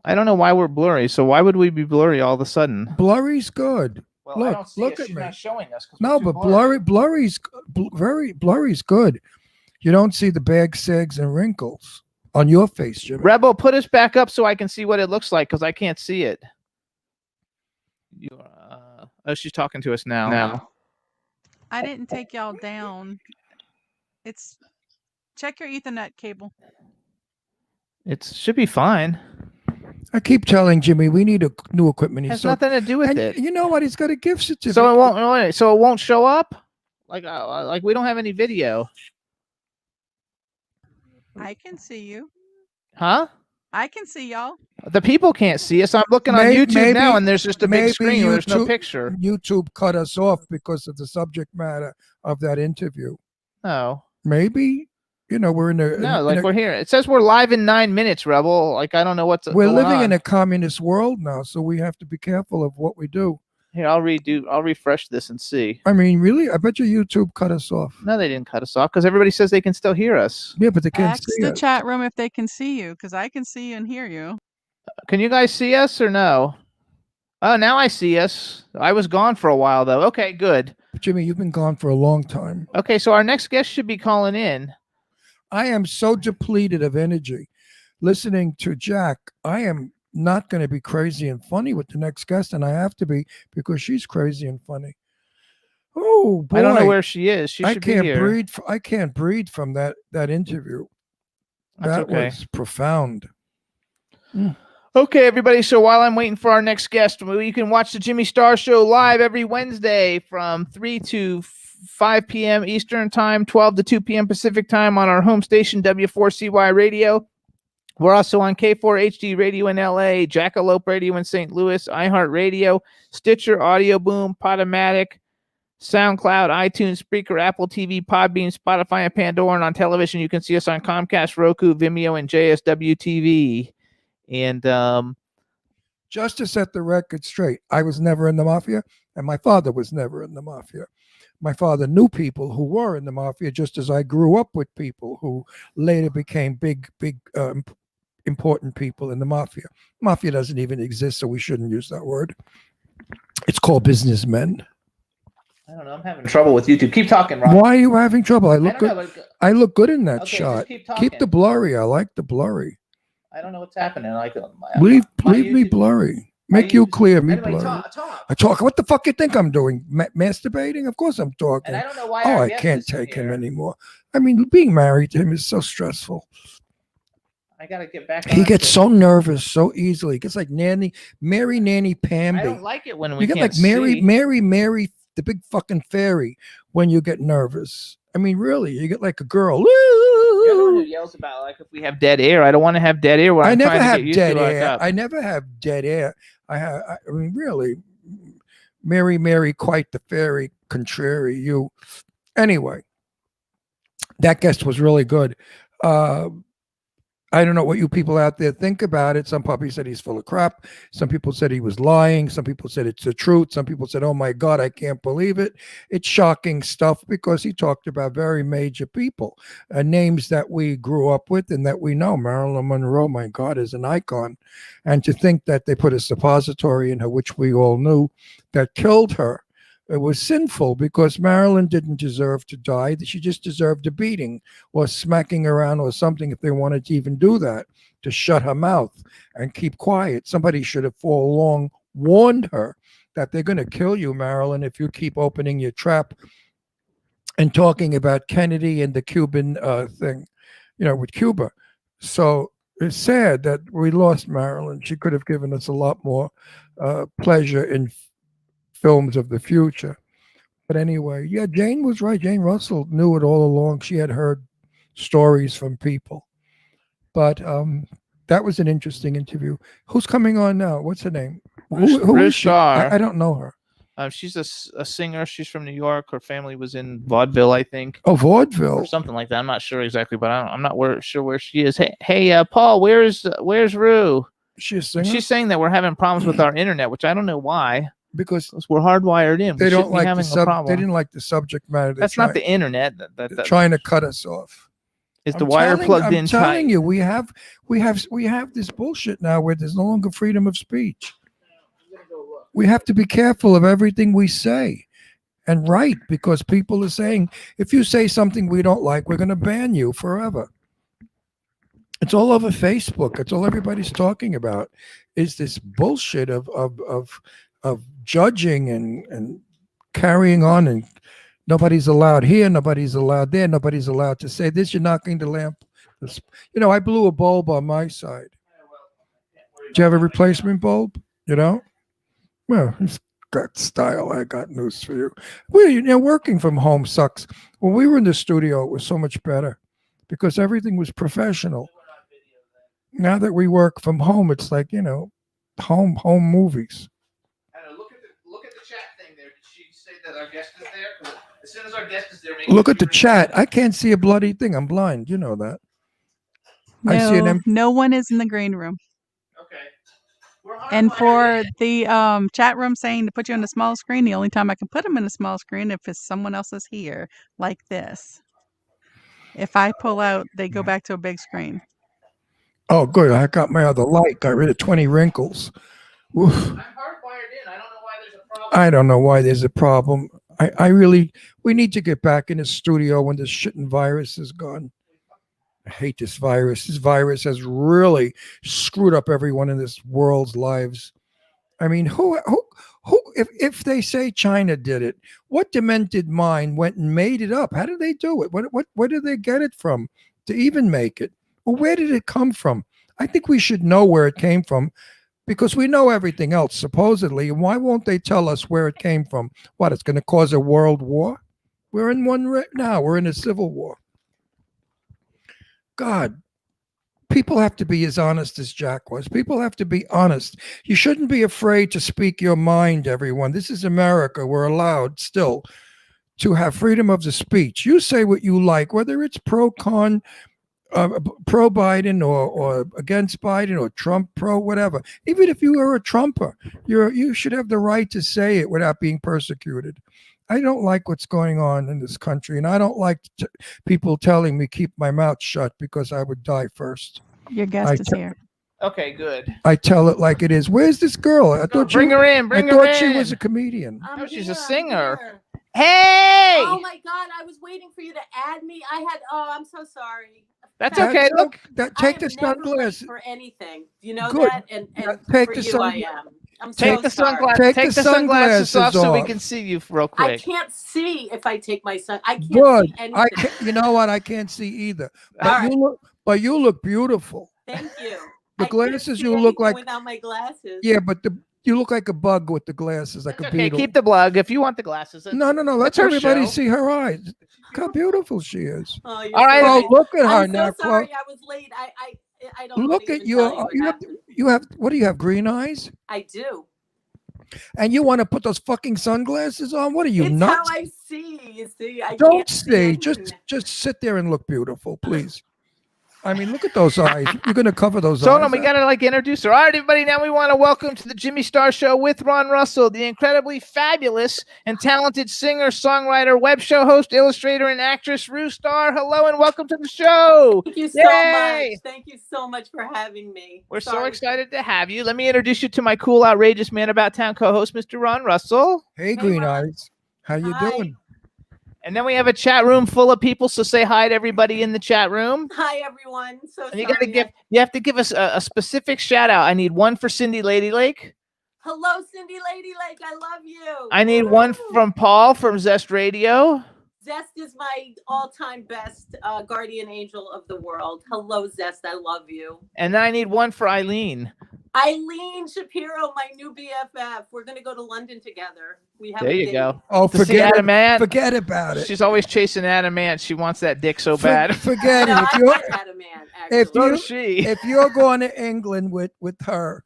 I don't know why we're blurry. So why would we be blurry all of a sudden? Blurry's good. Well, look, I don't see look it. at She's me. Not showing us. No, but blurry's good. You don't see the bag sags and wrinkles on your face, Jimmy. Rebel, put us back up so I can see what it looks like, because I can't see it. Oh, she's talking to us now. I didn't take y'all down. Check your Ethernet cable. It should be fine. I keep telling Jimmy we need a new equipment. It has nothing to do with it. You know what? He's got a gift certificate. So it won't show up. Like we don't have any video. I can see you. Huh? I can see y'all. The people can't see us. I'm looking on YouTube now, and there's just a big screen where there's no picture. YouTube cut us off because of the subject matter of that interview. Oh. Maybe. We're in a... we're here. It says we're live in 9 minutes, Rebel. Like, I don't know what's We're living on. in a communist world now, so we have to be careful of what we do. Here, I'll refresh this and see. I mean, really? I bet you YouTube cut us off. No, they didn't cut us off, because everybody says they can still hear us. Yeah, but they can't Ask see the us. chat room if they can see you, because I can see you and hear you. Can you guys see us or no? Oh, now I see us. I was gone for a while, though. Okay, good. Jimmy, you've been gone for a long time. Okay, so our next guest should be calling in. I am so depleted of energy. Listening to Jack, I am not going to be crazy and funny with the next guest, and I have to be, because she's crazy and funny. Oh boy! I don't know where she is. She should be here. I can't breathe from that interview. That's that was profound. Okay, everybody. So while I'm waiting for our next guest, you can watch the Jimmy Star Show live every Wednesday from 3 to 5 p.m. Eastern Time, 12 to 2 p.m. Pacific Time on our home station, W4CY Radio. We're also on K4HD Radio in LA, Jackalope Radio in St. Louis, iHeartRadio, Stitcher, Audio Boom, Podomatic, SoundCloud, iTunes, Spreaker, Apple TV, Podbean, Spotify, and Pandora. And on television, you can see us on Comcast, Roku, Vimeo, and JSW TV. And just to set the record straight, I was never in the mafia, and my father was never in the mafia. My father knew people who were in the mafia, just as I grew up with people who later became big, important people in the mafia. Mafia doesn't even exist, so we shouldn't use that word. It's called businessmen. I don't know. I'm having trouble with YouTube. Keep talking, Rob. Why are you having trouble? I look don't good. know, but- I look good in that Okay, shot. just keep talking. Keep the blurry. I like the blurry. I don't know what's happening. Like, Leave my me YouTube- blurry. my Make you YouTube- clear, me Anyway, blurry. talk. I talk. What the fuck you think I'm doing? Masturbating? Of course I'm talking. And I don't know why. Oh, our I guest can't is in take him here. anymore. I mean, being married to him is so stressful. I gotta get back. He on gets to- so nervous so easily. He gets like Mary Nanny I Pamby. don't like it when we You get can't like Mary, see. the big fucking fairy when you get nervous. I mean, really, you get like a girl. You're the one who yells about like if we have dead air. I don't want to have dead air. When I I'm never trying to have get used dead to our air. cup. I never have dead air. I mean, really, Mary, quite the fairy, contrary. You, anyway. That guest was really good. I don't know what you people out there think about it. Some people said he's full of crap. Some people said he was lying. Some people said it's the truth. Some people said, oh my God, I can't believe it. It's shocking stuff because he talked about very major people, names that we grew up with and that we know. Marilyn Monroe, my God, is an icon. And to think that they put a suppository in her, which we all knew, that killed her. It was sinful because Marilyn didn't deserve to die. She just deserved a beating or smacking around or something if they wanted to even do that, to shut her mouth and keep quiet. Somebody should have all along warned her that they're going to kill you, Marilyn, if you keep opening your trap and talking about Kennedy and the Cuban thing, with Cuba. So it's sad that we lost Marilyn. She could have given us a lot more pleasure in films of the future. But anyway, yeah, Jane was right. Jane Russell knew it all along. She had heard stories from people. But that was an interesting interview. Who's coming on now? What's her name? Who is she? I don't know her. She's a singer. She's from New York. Her family was in vaudeville, I think. Oh, vaudeville. Or something like that. I'm not sure exactly, but I'm not sure where she is. Hey, Paul, where's Rue? She a singer? She's saying that we're having problems with our internet, which I don't know why. Because we're hardwired in. They don't like having the a problem. They didn't like the subject matter. That's not the internet. They're trying to cut us off. Is the wire plugged in? I'm telling you, we have this bullshit now where there's no longer freedom of speech. We have to be careful of everything we say and write, because people are saying, if you say something we don't like, we're going to ban you forever. It's all over Facebook. It's all everybody's talking about is this bullshit of judging and carrying on, and nobody's allowed here, nobody's allowed there, nobody's allowed to say this. You're knocking the lamp. I blew a bulb on my side. Do you have a replacement bulb? Well, it's got style. I got news for you. Working from home sucks. When we were in the studio, it was so much better because everything was professional. Now that we work from home, it's like, home movies. Look at the chat thing there. Did she say that our guest is there? 'Cause as soon as our guest is there, look at the chat. I can't see a bloody thing. I'm blind. You know that. No, I see no one is in the green room. Okay. And for the chat room saying to put you on the small screen, the only time I can put them in a small screen if it's someone else is here, like this. If I pull out, they go back to a big screen. Oh, good. I got my other light. Got rid of 20 wrinkles. Oof. I'm hardwired in. I don't know why there's a problem. I don't know why there's a problem. We need to get back in the studio when this shitting virus is gone. I hate this virus. This virus has really screwed up everyone in this world's lives. I mean, if they say China did it, what demented mind went and made it up? How did they do it? Where did they get it from to even make it? Well, where did it come from? I think we should know where it came from, because we know everything else, supposedly. Why won't they tell us where it came from? What, it's going to cause a world war? We're in one right now. We're in a civil war. God, people have to be as honest as Jack was. People have to be honest. You shouldn't be afraid to speak your mind, everyone. This is America. We're allowed still to have freedom of the speech. You say what you like, whether it's pro-con, pro-Biden or against Biden or Trump pro, whatever. Even if you are a Trumper, you should have the right to say it without being persecuted. I don't like what's going on in this country, and I don't like people telling me keep my mouth shut because I would die first. Your guest is here. Okay, good. I tell it like it is. Where's this girl? I thought Bring her in. Bring I her thought in. she was a comedian. No, she's a singer. Hey! Oh my God! I was waiting for you to add me. I'm so sorry. That's okay. Look, take I the am never late sunglasses. for anything. You know Good. that, and Take for the you, sun- I am. I'm take so the sorry. sunglasses. Take the sunglasses off so we off. can see you real I quick. can't see if I take my sun. I can't Good. see anything. You know what? I can't see either. But All right. you look beautiful. Thank you. The I can't glasses see you look anything like without my glasses. Yeah, but you look like a bug with the glasses, like That's a okay. beetle. Keep the blog if you want the glasses. No. Let it's her everybody show. see her eyes. Look how beautiful she is. Oh, you're All right. so Oh, nice. look at her I'm now. so sorry. I was late. I don't Look wanna at even you. tell what You have what do you have? Green eyes? I do. And you want to put those fucking sunglasses on? What are you It's nuts? how I see. You see, I Don't can't see. see. Just sit there and look beautiful, please. I mean, look at those eyes. You're gonna cover those So eyes. hold on, we gotta introduce her. All right, everybody. Now we want to welcome to the Jimmy Star Show with Ron Russell, the incredibly fabulous and talented singer, songwriter, web show host, illustrator, and actress Rue Star. Hello and welcome to the show. Thank you so Yay! much. Thank you so much for having me. We're so excited to have you. Let me introduce you to my cool, outrageous man about town co-host, Mr. Ron Russell. Hey, Green Ron. Eyes. How you Hi. doing? And then we have a chat room full of people, so say hi to everybody in the chat room. Hi, everyone. So And you sorry. you have to give us a specific shout out. I need one for Cindy Lady Lake. Hello, Cindy Lady Lake. I love you. I need one from Paul from Zest Radio. Zest is my all-time best guardian angel of the world. Hello, Zest. I love you. And then I need one for Eileen. Eileen Shapiro, my new BFF. We're gonna go to London together. We have There a you date. go. Oh, To see Adam Ant. Forget about it. She's always chasing Adam Ant. She wants that dick so bad. Forget No, it. I like Adam Ant, if actually. So you does she. if you're going to England with her,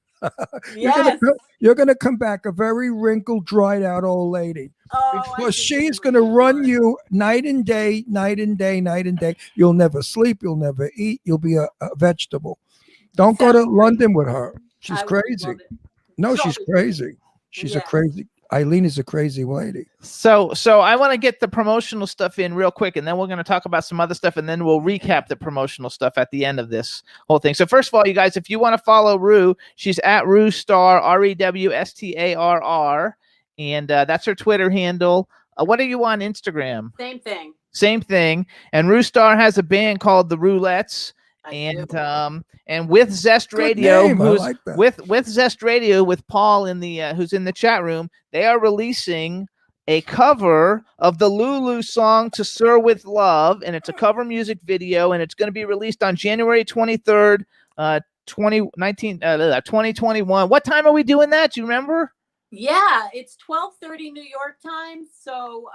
Yes. you're gonna come back a very wrinkled, dried out old lady. Oh, Because she's gonna run you night and day, night and day, night and day. You'll never sleep. You'll never eat. You'll be a vegetable. Don't go to Sounds great. London with her. She's I would crazy. love it. No, So- she's crazy. She's a Yes. crazy. Eileen is a crazy lady. So I want to get the promotional stuff in real quick, and then we're going to talk about some other stuff, and then we'll recap the promotional stuff at the end of this whole thing. So first of all, you guys, if you want to follow Rue, she's at Rue Star, REWSTARR, and that's her Twitter handle. What are you on Instagram? Same thing. Same thing. And Rue Star has a band called the Roulettes. I do. And with Zest Good Radio, name. I who's like that. with Zest Radio, with Paul in the who's in the chat room, they are releasing a cover of the Lulu song "To Sir with Love," and it's a cover music video, and it's going to be released on January 23rd, 2021. What time are we doing that? Do you remember? Yeah, it's 12:30 New York time, so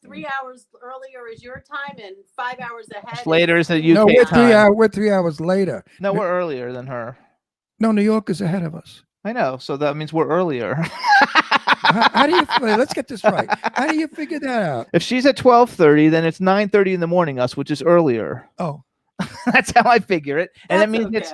3 hours earlier is your time, and 5 hours ahead. It's later is the UK No, we're time. we're 3 hours later. No, we're earlier than her. No, New York is ahead of us. I know, so that means we're earlier. How do you? Let's get this right. How do you figure that out? If she's at 12:30, then it's 9:30 in the morning, us, which is earlier. Oh, That's how I figure it. And that means it's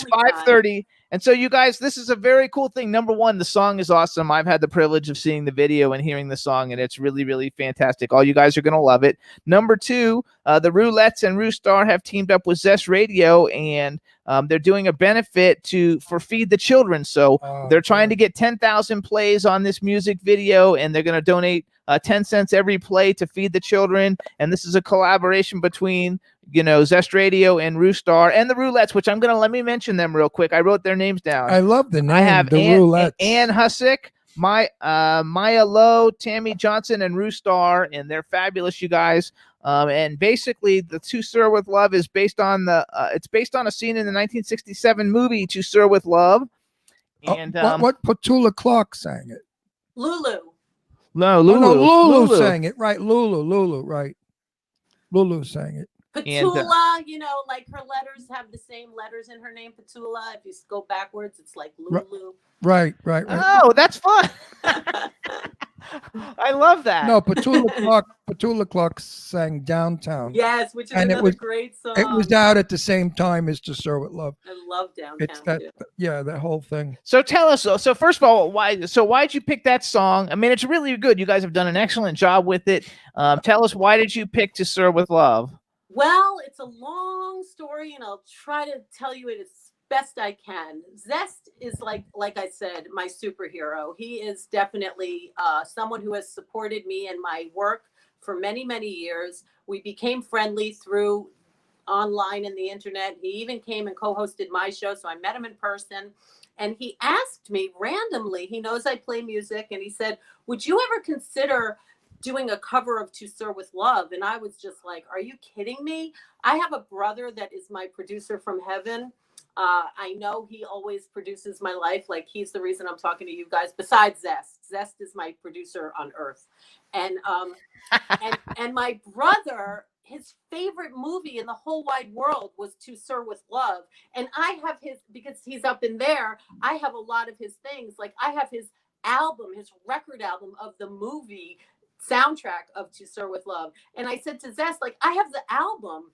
5:30. And so you guys, this is a very cool thing. Number one, the song is awesome. I've had the privilege of seeing the video and hearing the song, and it's really, really fantastic. All you guys are going to love it. Number two, the Roulettes and Rue Star have teamed up with Zest Radio, and they're doing a benefit for Feed the Children. So they're trying to get 10,000 plays on this music video, and they're going to donate 10 cents every play to Feed the Children. And this is a collaboration between, Zest Radio and Rue Star and the Roulettes, which let me mention them real quick. I wrote their names down. I love the name. I have the Roulettes. Roulettes. Ann Hussick, Maya Lowe, Tammy Johnson, and Rue Star, and they're fabulous, you guys. And basically, the To Sir with Love is based on it's based on a scene in the 1967 movie To Sir with Love. And what Petula Clark sang it? Lulu. No, Lulu. Lulu sang it. Right, Lulu. Right, Lulu sang it. Petula, like her letters have the same letters in her name, Petula. If you go backwards, it's like Lulu. Right. Oh, that's fun. I love that. No, Petula Clark sang Downtown. Yes, which is And it another was- great song. It was out at the same time as To Serve With Love. I love Downtown It's that, too. yeah, that whole thing. So tell us. So first of all, why'd you pick that song? I mean, it's really good. You guys have done an excellent job with it. Tell us, why did you pick To Serve With Love? Well, it's a long story, and I'll try to tell you it as best I can. Zest is like I said, my superhero. He is definitely someone who has supported me in my work for many, many years. We became friendly through online and the internet. He even came and co-hosted my show, so I met him in person. And he asked me randomly, he knows I play music, and he said, would you ever consider doing a cover of To Serve With Love? And I was just like, are you kidding me? I have a brother that is my producer from heaven. I know he always produces my life. Like, he's the reason I'm talking to you guys, besides Zest. Zest is my producer on earth. And and my brother, his favorite movie in the whole wide world was To Serve With Love. And I have his, because he's up in there, I have a lot of his things. Like, I have his album, his record album of the movie soundtrack of To Serve With Love. And I said to Zest, like, I have the album.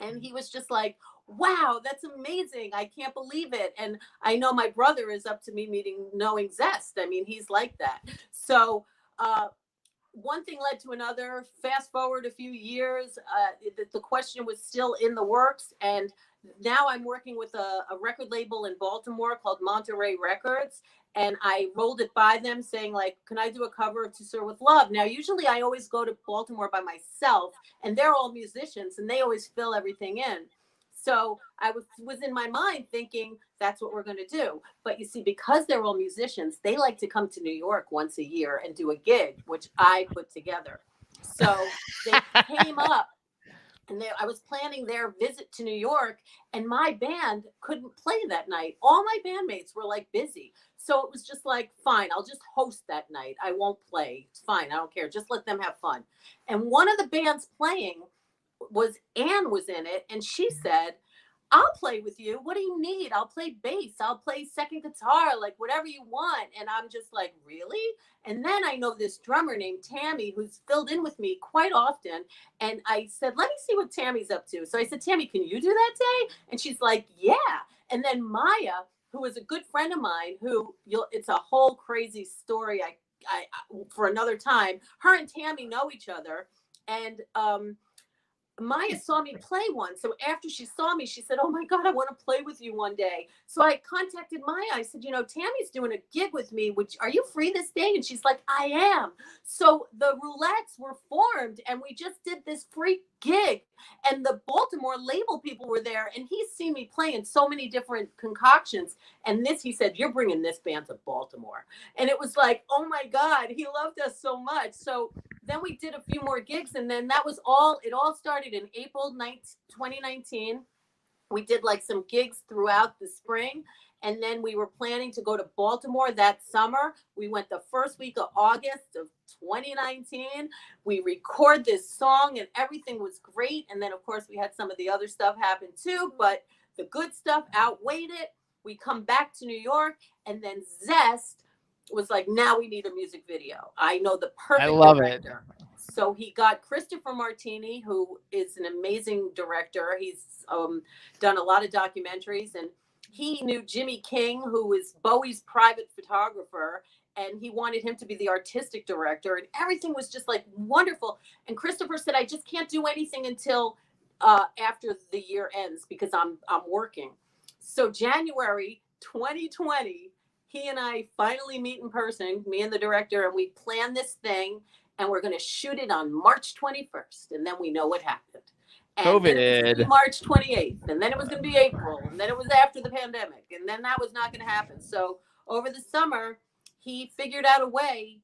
And he was just like, wow, that's amazing. I can't believe it. And I know my brother is up to me knowing Zest. I mean, he's like that. So one thing led to another. Fast forward a few years, the question was still in the works. And now I'm working with a record label in Baltimore called Monterey Records. And I rolled it by them saying, like, can I do a cover of To Serve With Love? Now, usually I always go to Baltimore by myself, and they're all musicians, and they always fill everything in. So I was in my mind thinking that's what we're going to do. But you see, because they're all musicians, they like to come to New York once a year and do a gig, which I put together. So they came up. And I was planning their visit to New York, and my band couldn't play that night. All my bandmates were like busy. So it was just like, fine, I'll just host that night. I won't play. It's fine. I don't care. Just let them have fun. And one of the bands playing was Anne was in it. And she said, I'll play with you. What do you need? I'll play bass. I'll play second guitar, like whatever you want. And I'm just like, really? And then I know this drummer named Tammy who's filled in with me quite often. And I said, let me see what Tammy's up to. So I said, Tammy, can you do that day? And she's like, yeah. And then Maya, who is a good friend of mine, it's a whole crazy story. I for another time, her and Tammy know each other. And Maya saw me play one. So after she saw me, she said, oh my God, I want to play with you one day. So I contacted Maya. I said, Tammy's doing a gig with me. Are you free this day? And she's like, I am. So the roulettes were formed, and we just did this free gig. And the Baltimore label people were there, and he's seen me play in so many different concoctions. And he said, you're bringing this band to Baltimore. And it was like, oh my God, he loved us so much. So then we did a few more gigs, and then that was all. It all started in April 2019. We did like some gigs throughout the spring, and then we were planning to go to Baltimore that summer. We went the first week of August of 2019. We record this song, and everything was great. And then, of course, we had some of the other stuff happen too, but the good stuff outweighed it. We come back to New York, and then Zest was like, now we need a music video. I know the perfect director. So he got Christopher Martini, who is an amazing director. He's done a lot of documentaries, and he knew Jimmy King, who is Bowie's private photographer, and he wanted him to be the artistic director, and everything was just like wonderful. And Christopher said, I just can't do anything until after the year ends because I'm working. So January 2020, he and I finally meet in person, me and the director, and we plan this thing, and we're going to shoot it on March 21st. And then we know what happened. And COVID. Then it was March 28th. And then it was going to be April. And then it was after the pandemic. And then that was not going to happen. So over the summer, he figured out a way.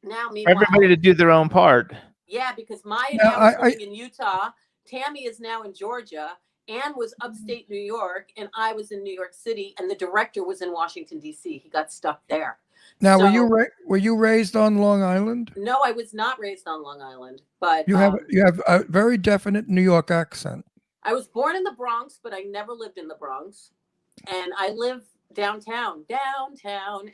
Now, meanwhile, everybody to do their own part. Yeah, because Maya now is living in Utah. Tammy is now in Georgia. Anne was upstate New York, and I was in New York City, and the director was in Washington, D.C. He got stuck there. Now, were you raised on Long Island? No, I was not raised on Long Island, but you have a very definite New York accent. I was born in the Bronx, but I never lived in the Bronx, and I live downtown,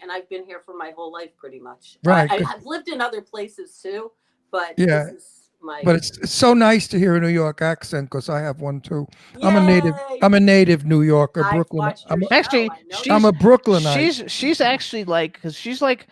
and I've been here for my whole life pretty much. Right, I've lived in other places too, but Yeah. this is my. But it's so nice to hear a New York accent because I have one too. I'm Yay! a native New Yorker, I've Brooklyn. watched your show. Actually, I know she's I'm a Brooklynite. she's actually like, because she's like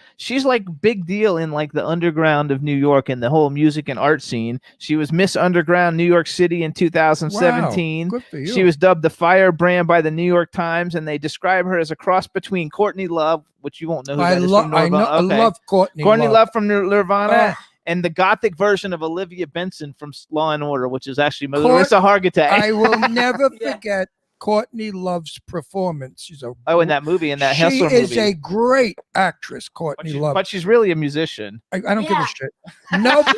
big deal in like the underground of New York and the whole music and art scene. She was Miss Underground New York City in 2017. Wow, good for you. She was dubbed the Firebrand by the New York Times, and they describe her as a cross between Courtney Love, which you won't know who that is from I Nirvana. know. I love Courtney. Love from Nirvana. Oh. And the gothic version of Olivia Benson from Law and Order, which is actually Court- Marissa Hargitay. I will never Yeah. forget Courtney Love's performance. She's a in that movie, in that she Hustler is movie. a great actress, Courtney Love. But she's really a musician. I don't give Yeah. a shit.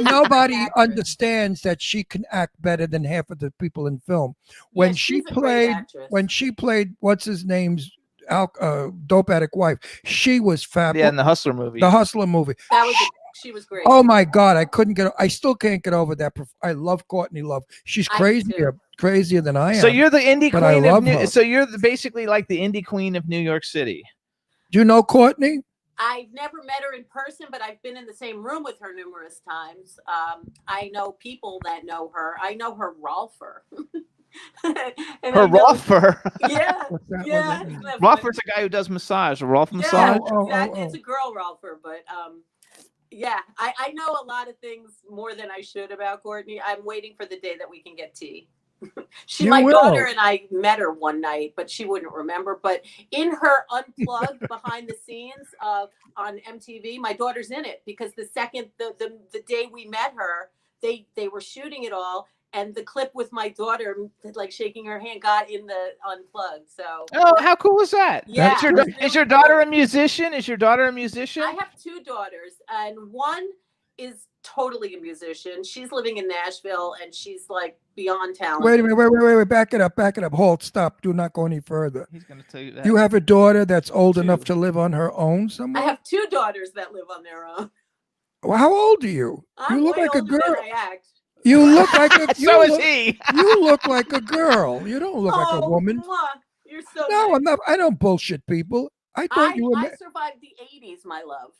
Nobody understands that she can act better than half of the people in film. When Yeah, she she's a great actress. played what's his name's dope addict wife, she was fabulous. Yeah, in the Hustler movie. The Hustler movie. She was great. Oh my God, I still can't get over that. I love Courtney Love. She's I do crazier than I am. So you're the indie but I queen of love New. her. So you're basically like the indie queen of New York City. Do you know Courtney? I've never met her in person, but I've been in the same room with her numerous times. I know people that know her. I know her Rolfer. Her Rolfer. Yeah, What's that? yeah. Rolfer's a guy who does massage. A Rolf Yeah, massage. exactly. It's a girl Rolfer, but yeah, I know a lot of things more than I should about Courtney. I'm waiting for the day that we can get tea. My daughter and I met her one night, but she wouldn't remember. But in her Unplugged behind the scenes on MTV, my daughter's in it because the day we met her, they were shooting it all. And the clip with my daughter, like shaking her hand, got in the Unplugged. So, oh, how cool is that? Yeah, Is your daughter a musician? Is your daughter a musician? I have two daughters, and one is totally a musician. She's living in Nashville, and she's like beyond talented. Wait a minute, wait, back it up, Halt, stop, do not go any further. He's going to tell you that. You have a daughter that's old enough to live on her own somewhere? I have two daughters that live on their own. Well, how old are you? I'm You look way like a older than girl. I act. You look like a So is he. You look like a girl. You don't look like a woman. Mwah. You're so No, nice. I'm not. I don't bullshit people. I thought you were. I survived the 80s, my love.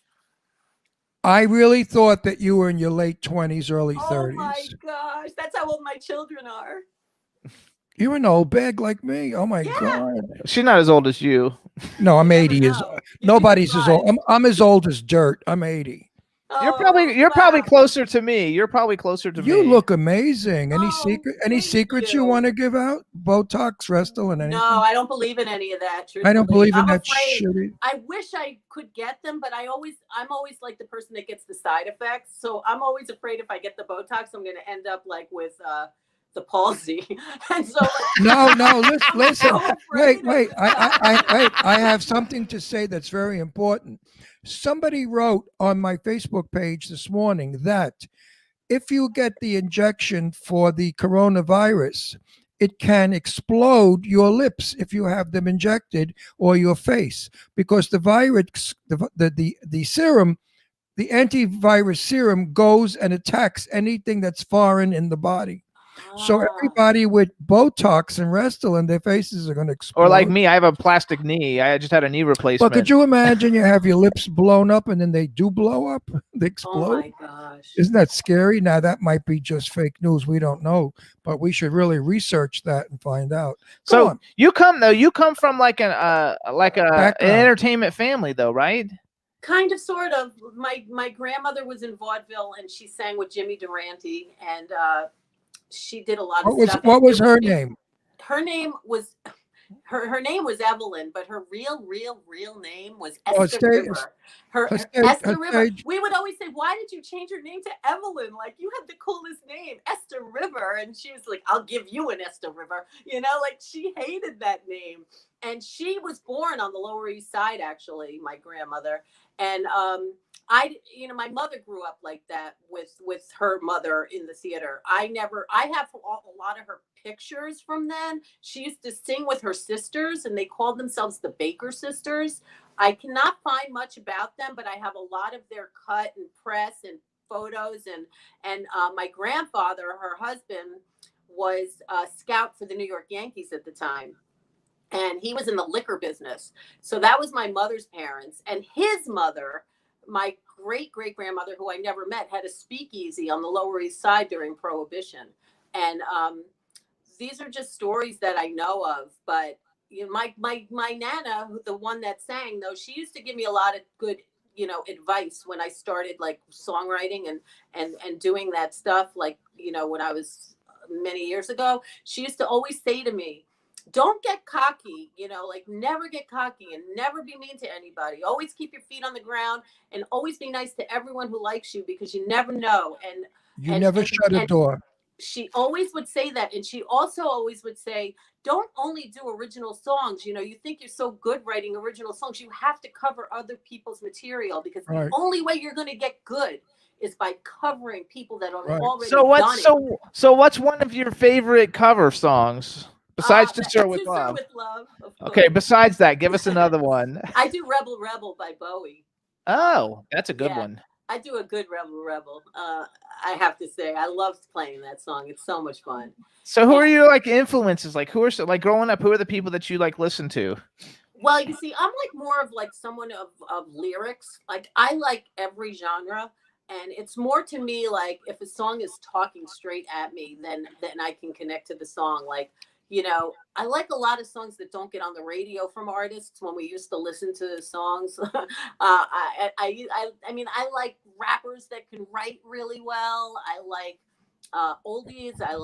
I really thought that you were in your late 20s, early 30s. Oh my gosh, that's how old my children are. You're an old bag like me. Oh my God. She's not as old as you. No, I'm 80. know. Nobody's as old. I'm as old as dirt. I'm 80. You're probably closer to me. You're probably closer to me. You look amazing. Any thank secrets you you. want to give out? Botox, Restylane, anything? No, I don't believe in any of that. I don't believe in I'm that afraid. shit. I wish I could get them, but I'm always like the person that gets the side effects. So I'm always afraid if I get the Botox, I'm going to end up like with the palsy. And so No, listen. so afraid Wait. of- I have something to say that's very important. Somebody wrote on my Facebook page this morning that if you get the injection for the coronavirus, it can explode your lips if you have them injected, or your face, because the virus, the serum, the antivirus serum goes and attacks anything that's foreign in the body. So everybody with Botox and Restylane, their faces are going to explode. Or like me, I have a plastic knee. I just had a knee replacement. But could you imagine you have your lips blown up and then they do blow up? They explode. Oh my gosh. Isn't that scary? Now that might be just fake news. We don't know, but we should really research that and find out. Go So on. you come from like an Background. entertainment family though, right? Kind of, sort of. My grandmother was in vaudeville, and she sang with Jimmy Durante, and she did a lot of stuff. What was her name? Her name was her name was Evelyn, but her real name was Esther River. Esther River. We would always say, "Why did you change your name to Evelyn? Like, you had the coolest name, Esther River." And she was like, "I'll give you an Esther River." You know, like she hated that name. And she was born on the Lower East Side, actually, my grandmother. And my mother grew up like that with her mother in the theater. I have a lot of her pictures from then. She used to sing with her sisters, and they called themselves the Baker Sisters. I cannot find much about them, but I have a lot of their cut and press and photos. And my grandfather, her husband, was a scout for the New York Yankees at the time. and he was in the liquor business. So that was my mother's parents, and his mother, my great-great-grandmother, who I never met, had a speakeasy on the Lower East Side during Prohibition. And these are just stories that I know of. But you know, my Nana, the one that sang, though, she used to give me a lot of good, you know, advice when I started like songwriting and doing that stuff. Like, you know, when I was many years ago, she used to always say to me, don't get cocky, you know, like never get cocky and never be mean to anybody. Always keep your feet on the ground and always be nice to everyone who likes you, because you never know. And You never shut a door. she always would say that. And she also always would say, don't only do original songs. You know, you think you're so good writing original songs. You have to cover other people's material, because the only way you're going to get good is by covering people that have already done it. So what's one of your favorite cover songs? Besides To Sir With Love. Okay, besides that, give us another one. I do Rebel Rebel by Bowie. Oh, that's a good one. I do a good Rebel Rebel. I have to say, I love playing that song. It's so much fun. So who are your like influences? Like who are like growing up, who are the people that you like listen to? Well, you see, I'm like more of like someone of lyrics. Like I like every genre. And it's more to me like if a song is talking straight at me, then I can connect to the song. Like, you know, I like a lot of songs that don't get on the radio from artists when we used to listen to songs. I mean, I like rappers that can write really well. I like oldies. I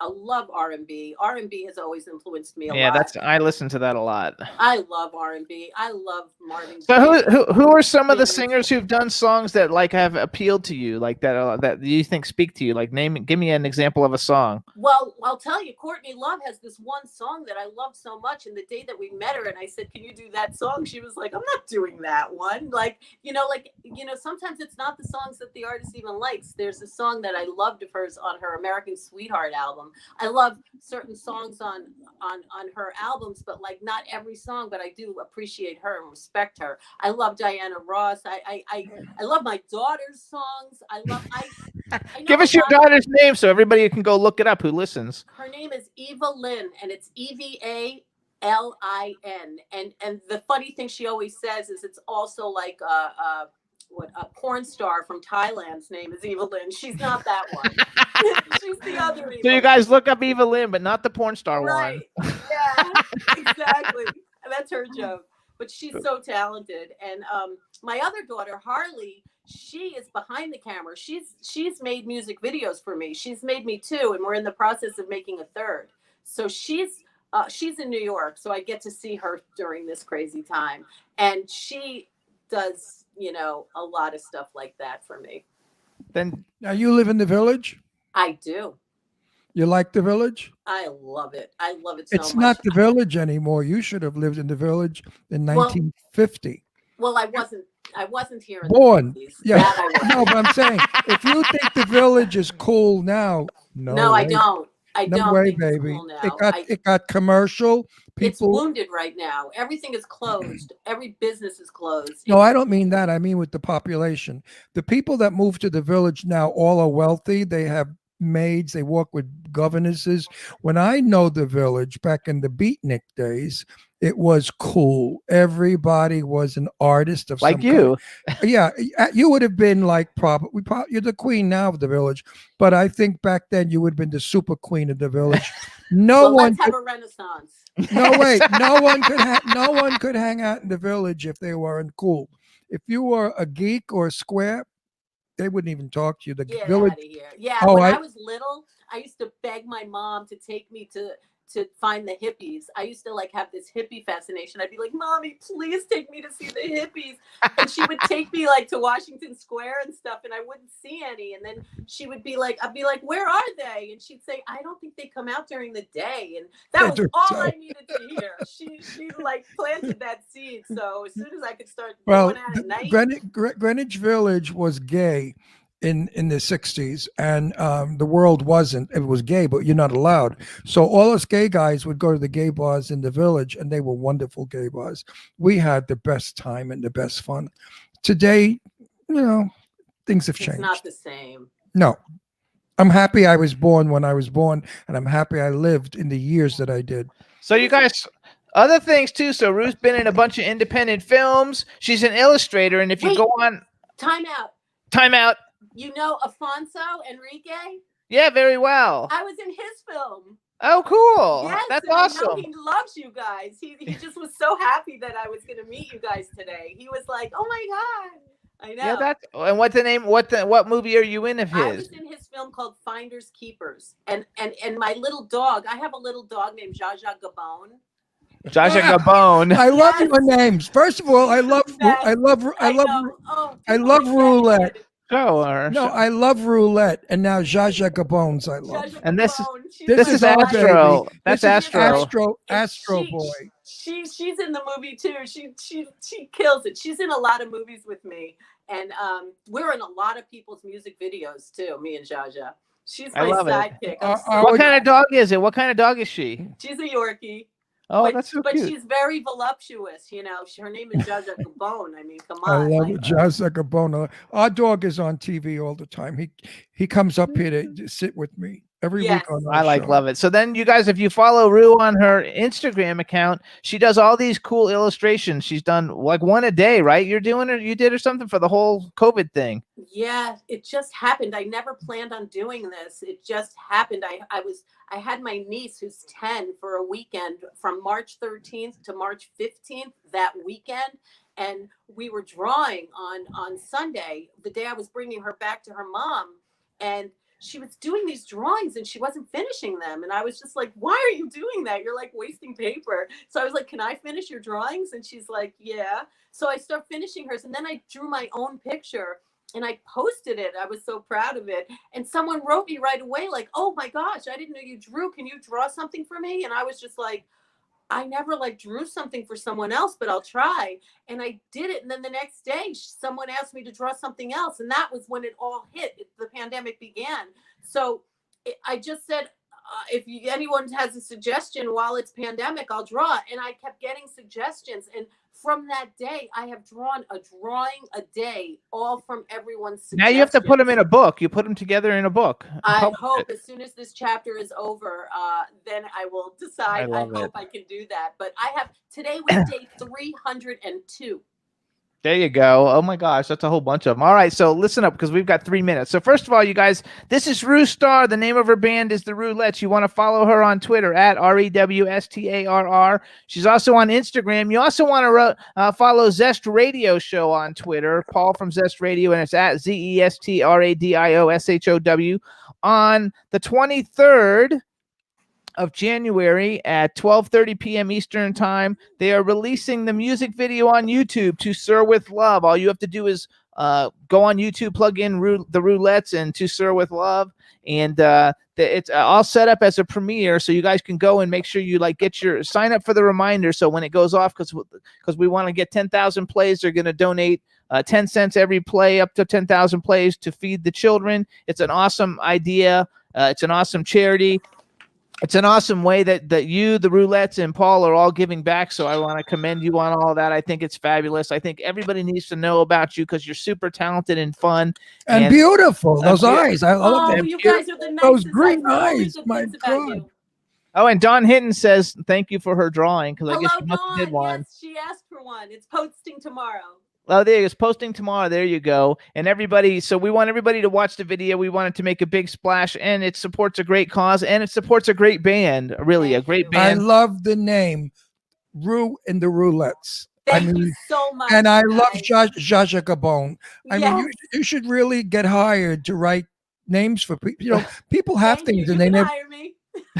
love R&B. R&B has always influenced me a lot. Yeah, I listen to that a lot. I love R&B. I love Marvin. So who are some of the singers who've done songs that like have appealed to you, like that you think speak to you? Like give me an example of a song. Well, I'll tell you, Courtney Love has this one song that I love so much. And the day that we met her and I said, can you do that song? She was like, I'm not doing that one. Like, sometimes it's not the songs that the artist even likes. There's a song that I loved of hers on her American Sweetheart album. I love certain songs on her albums, but like not every song, but I do appreciate her and respect her. I love Diana Ross. I love my daughter's songs. Give us your daughter's name so everybody can go look it up who listens. Her name is Eva Lynn, and it's EVALIN. And the funny thing she always says is it's also like a porn star from Thailand's name is Eva Lynn. She's not that one. She's the other Eva. So you guys look up Eva Lynn, but not the porn star one. Yeah, exactly. That's her joke. But she's so talented. And my other daughter, Harley, she is behind the camera. She's made music videos for me. She's made me 2, and we're in the process of making a 3rd. So she's in New York, so I get to see her during this crazy time. And she does, you know, a lot of stuff like that for me. Then now you live in the Village? I do. You like the Village? I love it. I love it so much. It's not the Village anymore. You should have lived in the Village in 1950. Well, I wasn't here in born. The 50s. Yeah. No, but I'm saying if you think the Village is cool now, no, I don't. I don't way, think baby. It's cool now. It got commercial. It's wounded right now. Everything is closed. Every business is closed. No, I don't mean that. I mean with the population. The people that move to the Village now all are wealthy. They have maids. They work with governesses. When I know the Village back in the beatnik days, it was cool. Everybody was an artist of like some you. kind. Yeah, you would have been like you're the queen now of the Village, but I think back then you would have been the super queen of the Village. Let's have a renaissance. No, wait. No one could hang out in the Village if they weren't cool. If you were a geek or a square, they wouldn't even talk to you. The Village. Out of here. Yeah, when I was little, I used to beg my mom to take me to find the hippies. I used to like have this hippie fascination. I'd be like, Mommy, please take me to see the hippies. And she would take me like to Washington Square and stuff, and I wouldn't see any. And then I'd be like, where are they? And she'd say, I don't think they come out during the day. And that was all I needed to hear. She like planted that seed. So as soon as I could start going out at night. Greenwich Village was gay in the 60s, and the world wasn't. It was gay, but you're not allowed. So all us gay guys would go to the gay bars in the Village, and they were wonderful gay bars. We had the best time and the best fun. Today, things have changed. It's not the same. No. I'm happy I was born when I was born, and I'm happy I lived in the years that I did. So you guys, Other things too. So Ruth's been in a bunch of independent films. She's an illustrator, and if you Wait. go on Time out. You know Afonso Enrique? Yeah, very well. I was in his film. Oh, cool. Yes, That's and awesome. I know he loves you guys. He just was so happy that I was going to meet you guys today. He was like, "Oh my god." I know. Yeah, that's and what's the name? What movie are you in of his? I was in his film called Finders Keepers, and my little dog. I have a little dog named Jaja Gabon. Jaja Gabon. I love your names. First of all, I love roulette. Sure. No, I love roulette, and now Jaja Gabons. I love. Jaja And this Gabon. is our Astro. baby. That's This is Astro. Astro boy. She's in the movie too. She kills it. She's in a lot of movies with me, and we're in a lot of people's music videos too. Me and Jaja. She's my sidekick. What kind of dog is it? What kind of dog is she? She's a Yorkie. Oh, that's so cute. But she's very voluptuous, you know. Her name is Jaja Gabon. I mean, come on. I love Jaja Gabon. Our dog is on TV all the time. He comes up here to sit with me every week on our show. Love it. So then you guys, if you follow Rue on her Instagram account, she does all these cool illustrations. She's done like one a day, right? You did or something for the whole COVID thing. Yeah, it just happened. I never planned on doing this. It just happened. I had my niece who's 10 for a weekend from March 13th to March 15th that weekend. And we were drawing on Sunday, the day I was bringing her back to her mom. And she was doing these drawings and she wasn't finishing them. And I was just like, why are you doing that? You're like wasting paper. So I was like, can I finish your drawings? And she's like, yeah. So I start finishing hers. And then I drew my own picture and I posted it. I was so proud of it. And someone wrote me right away, like, oh my gosh, I didn't know you drew. Can you draw something for me? And I was just like, I never drew something for someone else, but I'll try. And I did it. And then the next day, someone asked me to draw something else. And that was when it all hit. The pandemic began. So I just said, if anyone has a suggestion while it's pandemic, I'll draw. And I kept getting suggestions. And from that day, I have drawn a drawing a day, all from everyone's suggestions. Now you have to put them in a book. You put them together in a book. I hope as soon as this chapter is over, then I will decide. I hope I can do that. But today was day 302. There you go. Oh my gosh, that's a whole bunch of them. All right, so listen up because we've got 3 minutes. So first of all, you guys, this is Rue Star. The name of her band is the Roulettes. You want to follow her on Twitter at REWSTARR. She's also on Instagram. You also want to follow Zest Radio Show on Twitter, Paul from Zest Radio, and it's at ZESTRADIOSHOW. On the 23rd of January at 12:30 p.m. Eastern time, they are releasing the music video on YouTube to Sir With Love. All you have to do is go on YouTube, plug in the Roulettes and To Sir With Love, and it's all set up as a premiere, so you guys can go and make sure you sign up for the reminder, so when it goes off, because we want to get 10,000 plays, they're going to donate 10 cents every play, up to 10,000 plays, to feed the children. It's an awesome idea. It's an awesome charity. It's an awesome way that you, the Roulettes, and Paul are all giving back. So I want to commend you on all that. I think it's fabulous. I think everybody needs to know about you because you're super talented and fun and beautiful. Those eyes, I love them. You guys are the nicest. Those green eyes, my God. Oh, and Dawn Hinton says thank you for her drawing because I guess she must have did one. Yes, she asked for one. It's posting tomorrow. Oh, there it's posting tomorrow. There you go. And everybody, so we want everybody to watch the video. We want it to make a big splash, and it supports a great cause, and it supports a great band. Really, a great band. I love the name Rue and the Roulettes. Thank you so much. And I love Jaja Gabon. I mean, you should really get hired to write names for people. You know, people have things and they never hire me.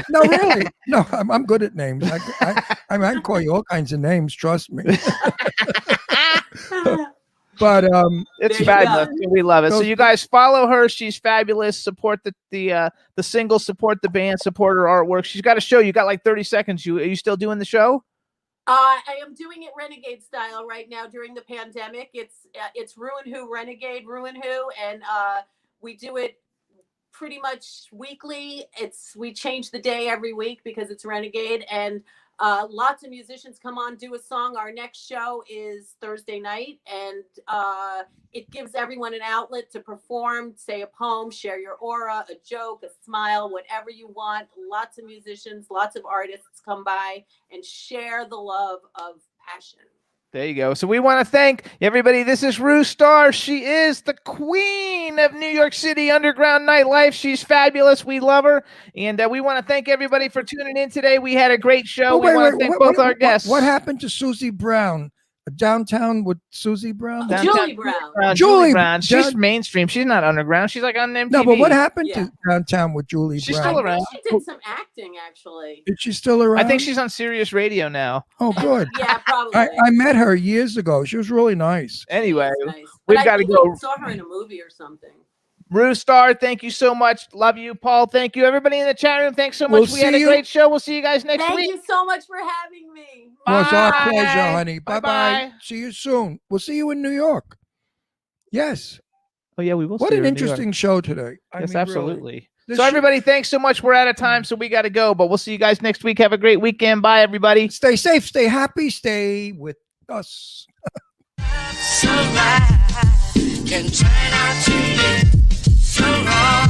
No, really. No, I'm good at names. I can call you all kinds of names. Trust me. But it's fabulous. We love it. So you guys follow her. She's fabulous. Support the single. Support the band. Support her artwork. She's got a show. You got like 30 seconds. Are you still doing the show? I am doing it Renegade style right now during the pandemic. It's Ruin Who Renegade Ruin Who, and we do it pretty much weekly. We change the day every week because it's Renegade, and Lots of musicians come on, do a song. Our next show is Thursday night, and it gives everyone an outlet to perform, say a poem, share your aura, a joke, a smile, whatever you want. Lots of musicians, lots of artists come by and share the love of passion. There you go. So we want to thank everybody. This is Rue Starr. She is the queen of New York City underground nightlife. She's fabulous. We love her. And we want to thank everybody for tuning in today. We had a great show. We want to thank both our guests. What happened to Susie Brown? Downtown with Susie Brown? Julie Brown. Julie Brown. She's mainstream. She's not underground. She's like on MTV. No, but what happened to Downtown with Julie She's Brown? still around. She did some acting, actually. Is she still around? I think she's on Sirius Radio now. Oh, good. Yeah, probably. I met her years ago. She was really nice. Anyway, Nice. we've But got to go. I saw her in a movie or something. Rue Starr, thank you so much. Love you. Paul, thank you. Everybody in the chat room, thanks so much. We had a great show. We'll see you guys next week. Thank you so much for having me. It was our Bye. pleasure, honey. Bye-bye. Bye-bye. See you soon. We'll see you in New York. Yes. Oh, yeah, we will. What see an you in New York. interesting show today. I Yes, mean, absolutely. Really. This So show- everybody, thanks so much. We're out of time, so we got to go. But we'll see you guys next week. Have a great weekend. Bye, everybody. Stay safe, stay happy, stay with us. Can turn out to be so wrong.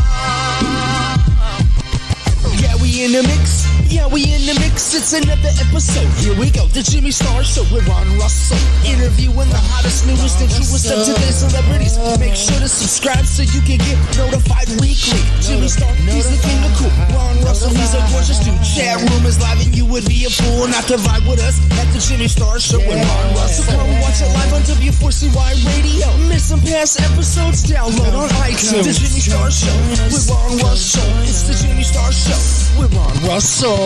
Yeah, we in the mix. Yeah, we in the mix. It's another episode. Here we go. The Jimmy Star Show with Ron Russell. Interviewing the hottest, newest, and truest of today's celebrities. Make sure to subscribe so you can get notified weekly. Jimmy Star, he's the king of cool. Ron Russell, he's a gorgeous dude. Chat room is live and you would be a fool not to vibe with us at the Jimmy Star Show with Ron Russell. Come watch it live on W4CY Radio. Miss some past episodes? Download on iTunes. The Jimmy Star Show with Ron Russell. It's the Jimmy Star Show with Ron Russell.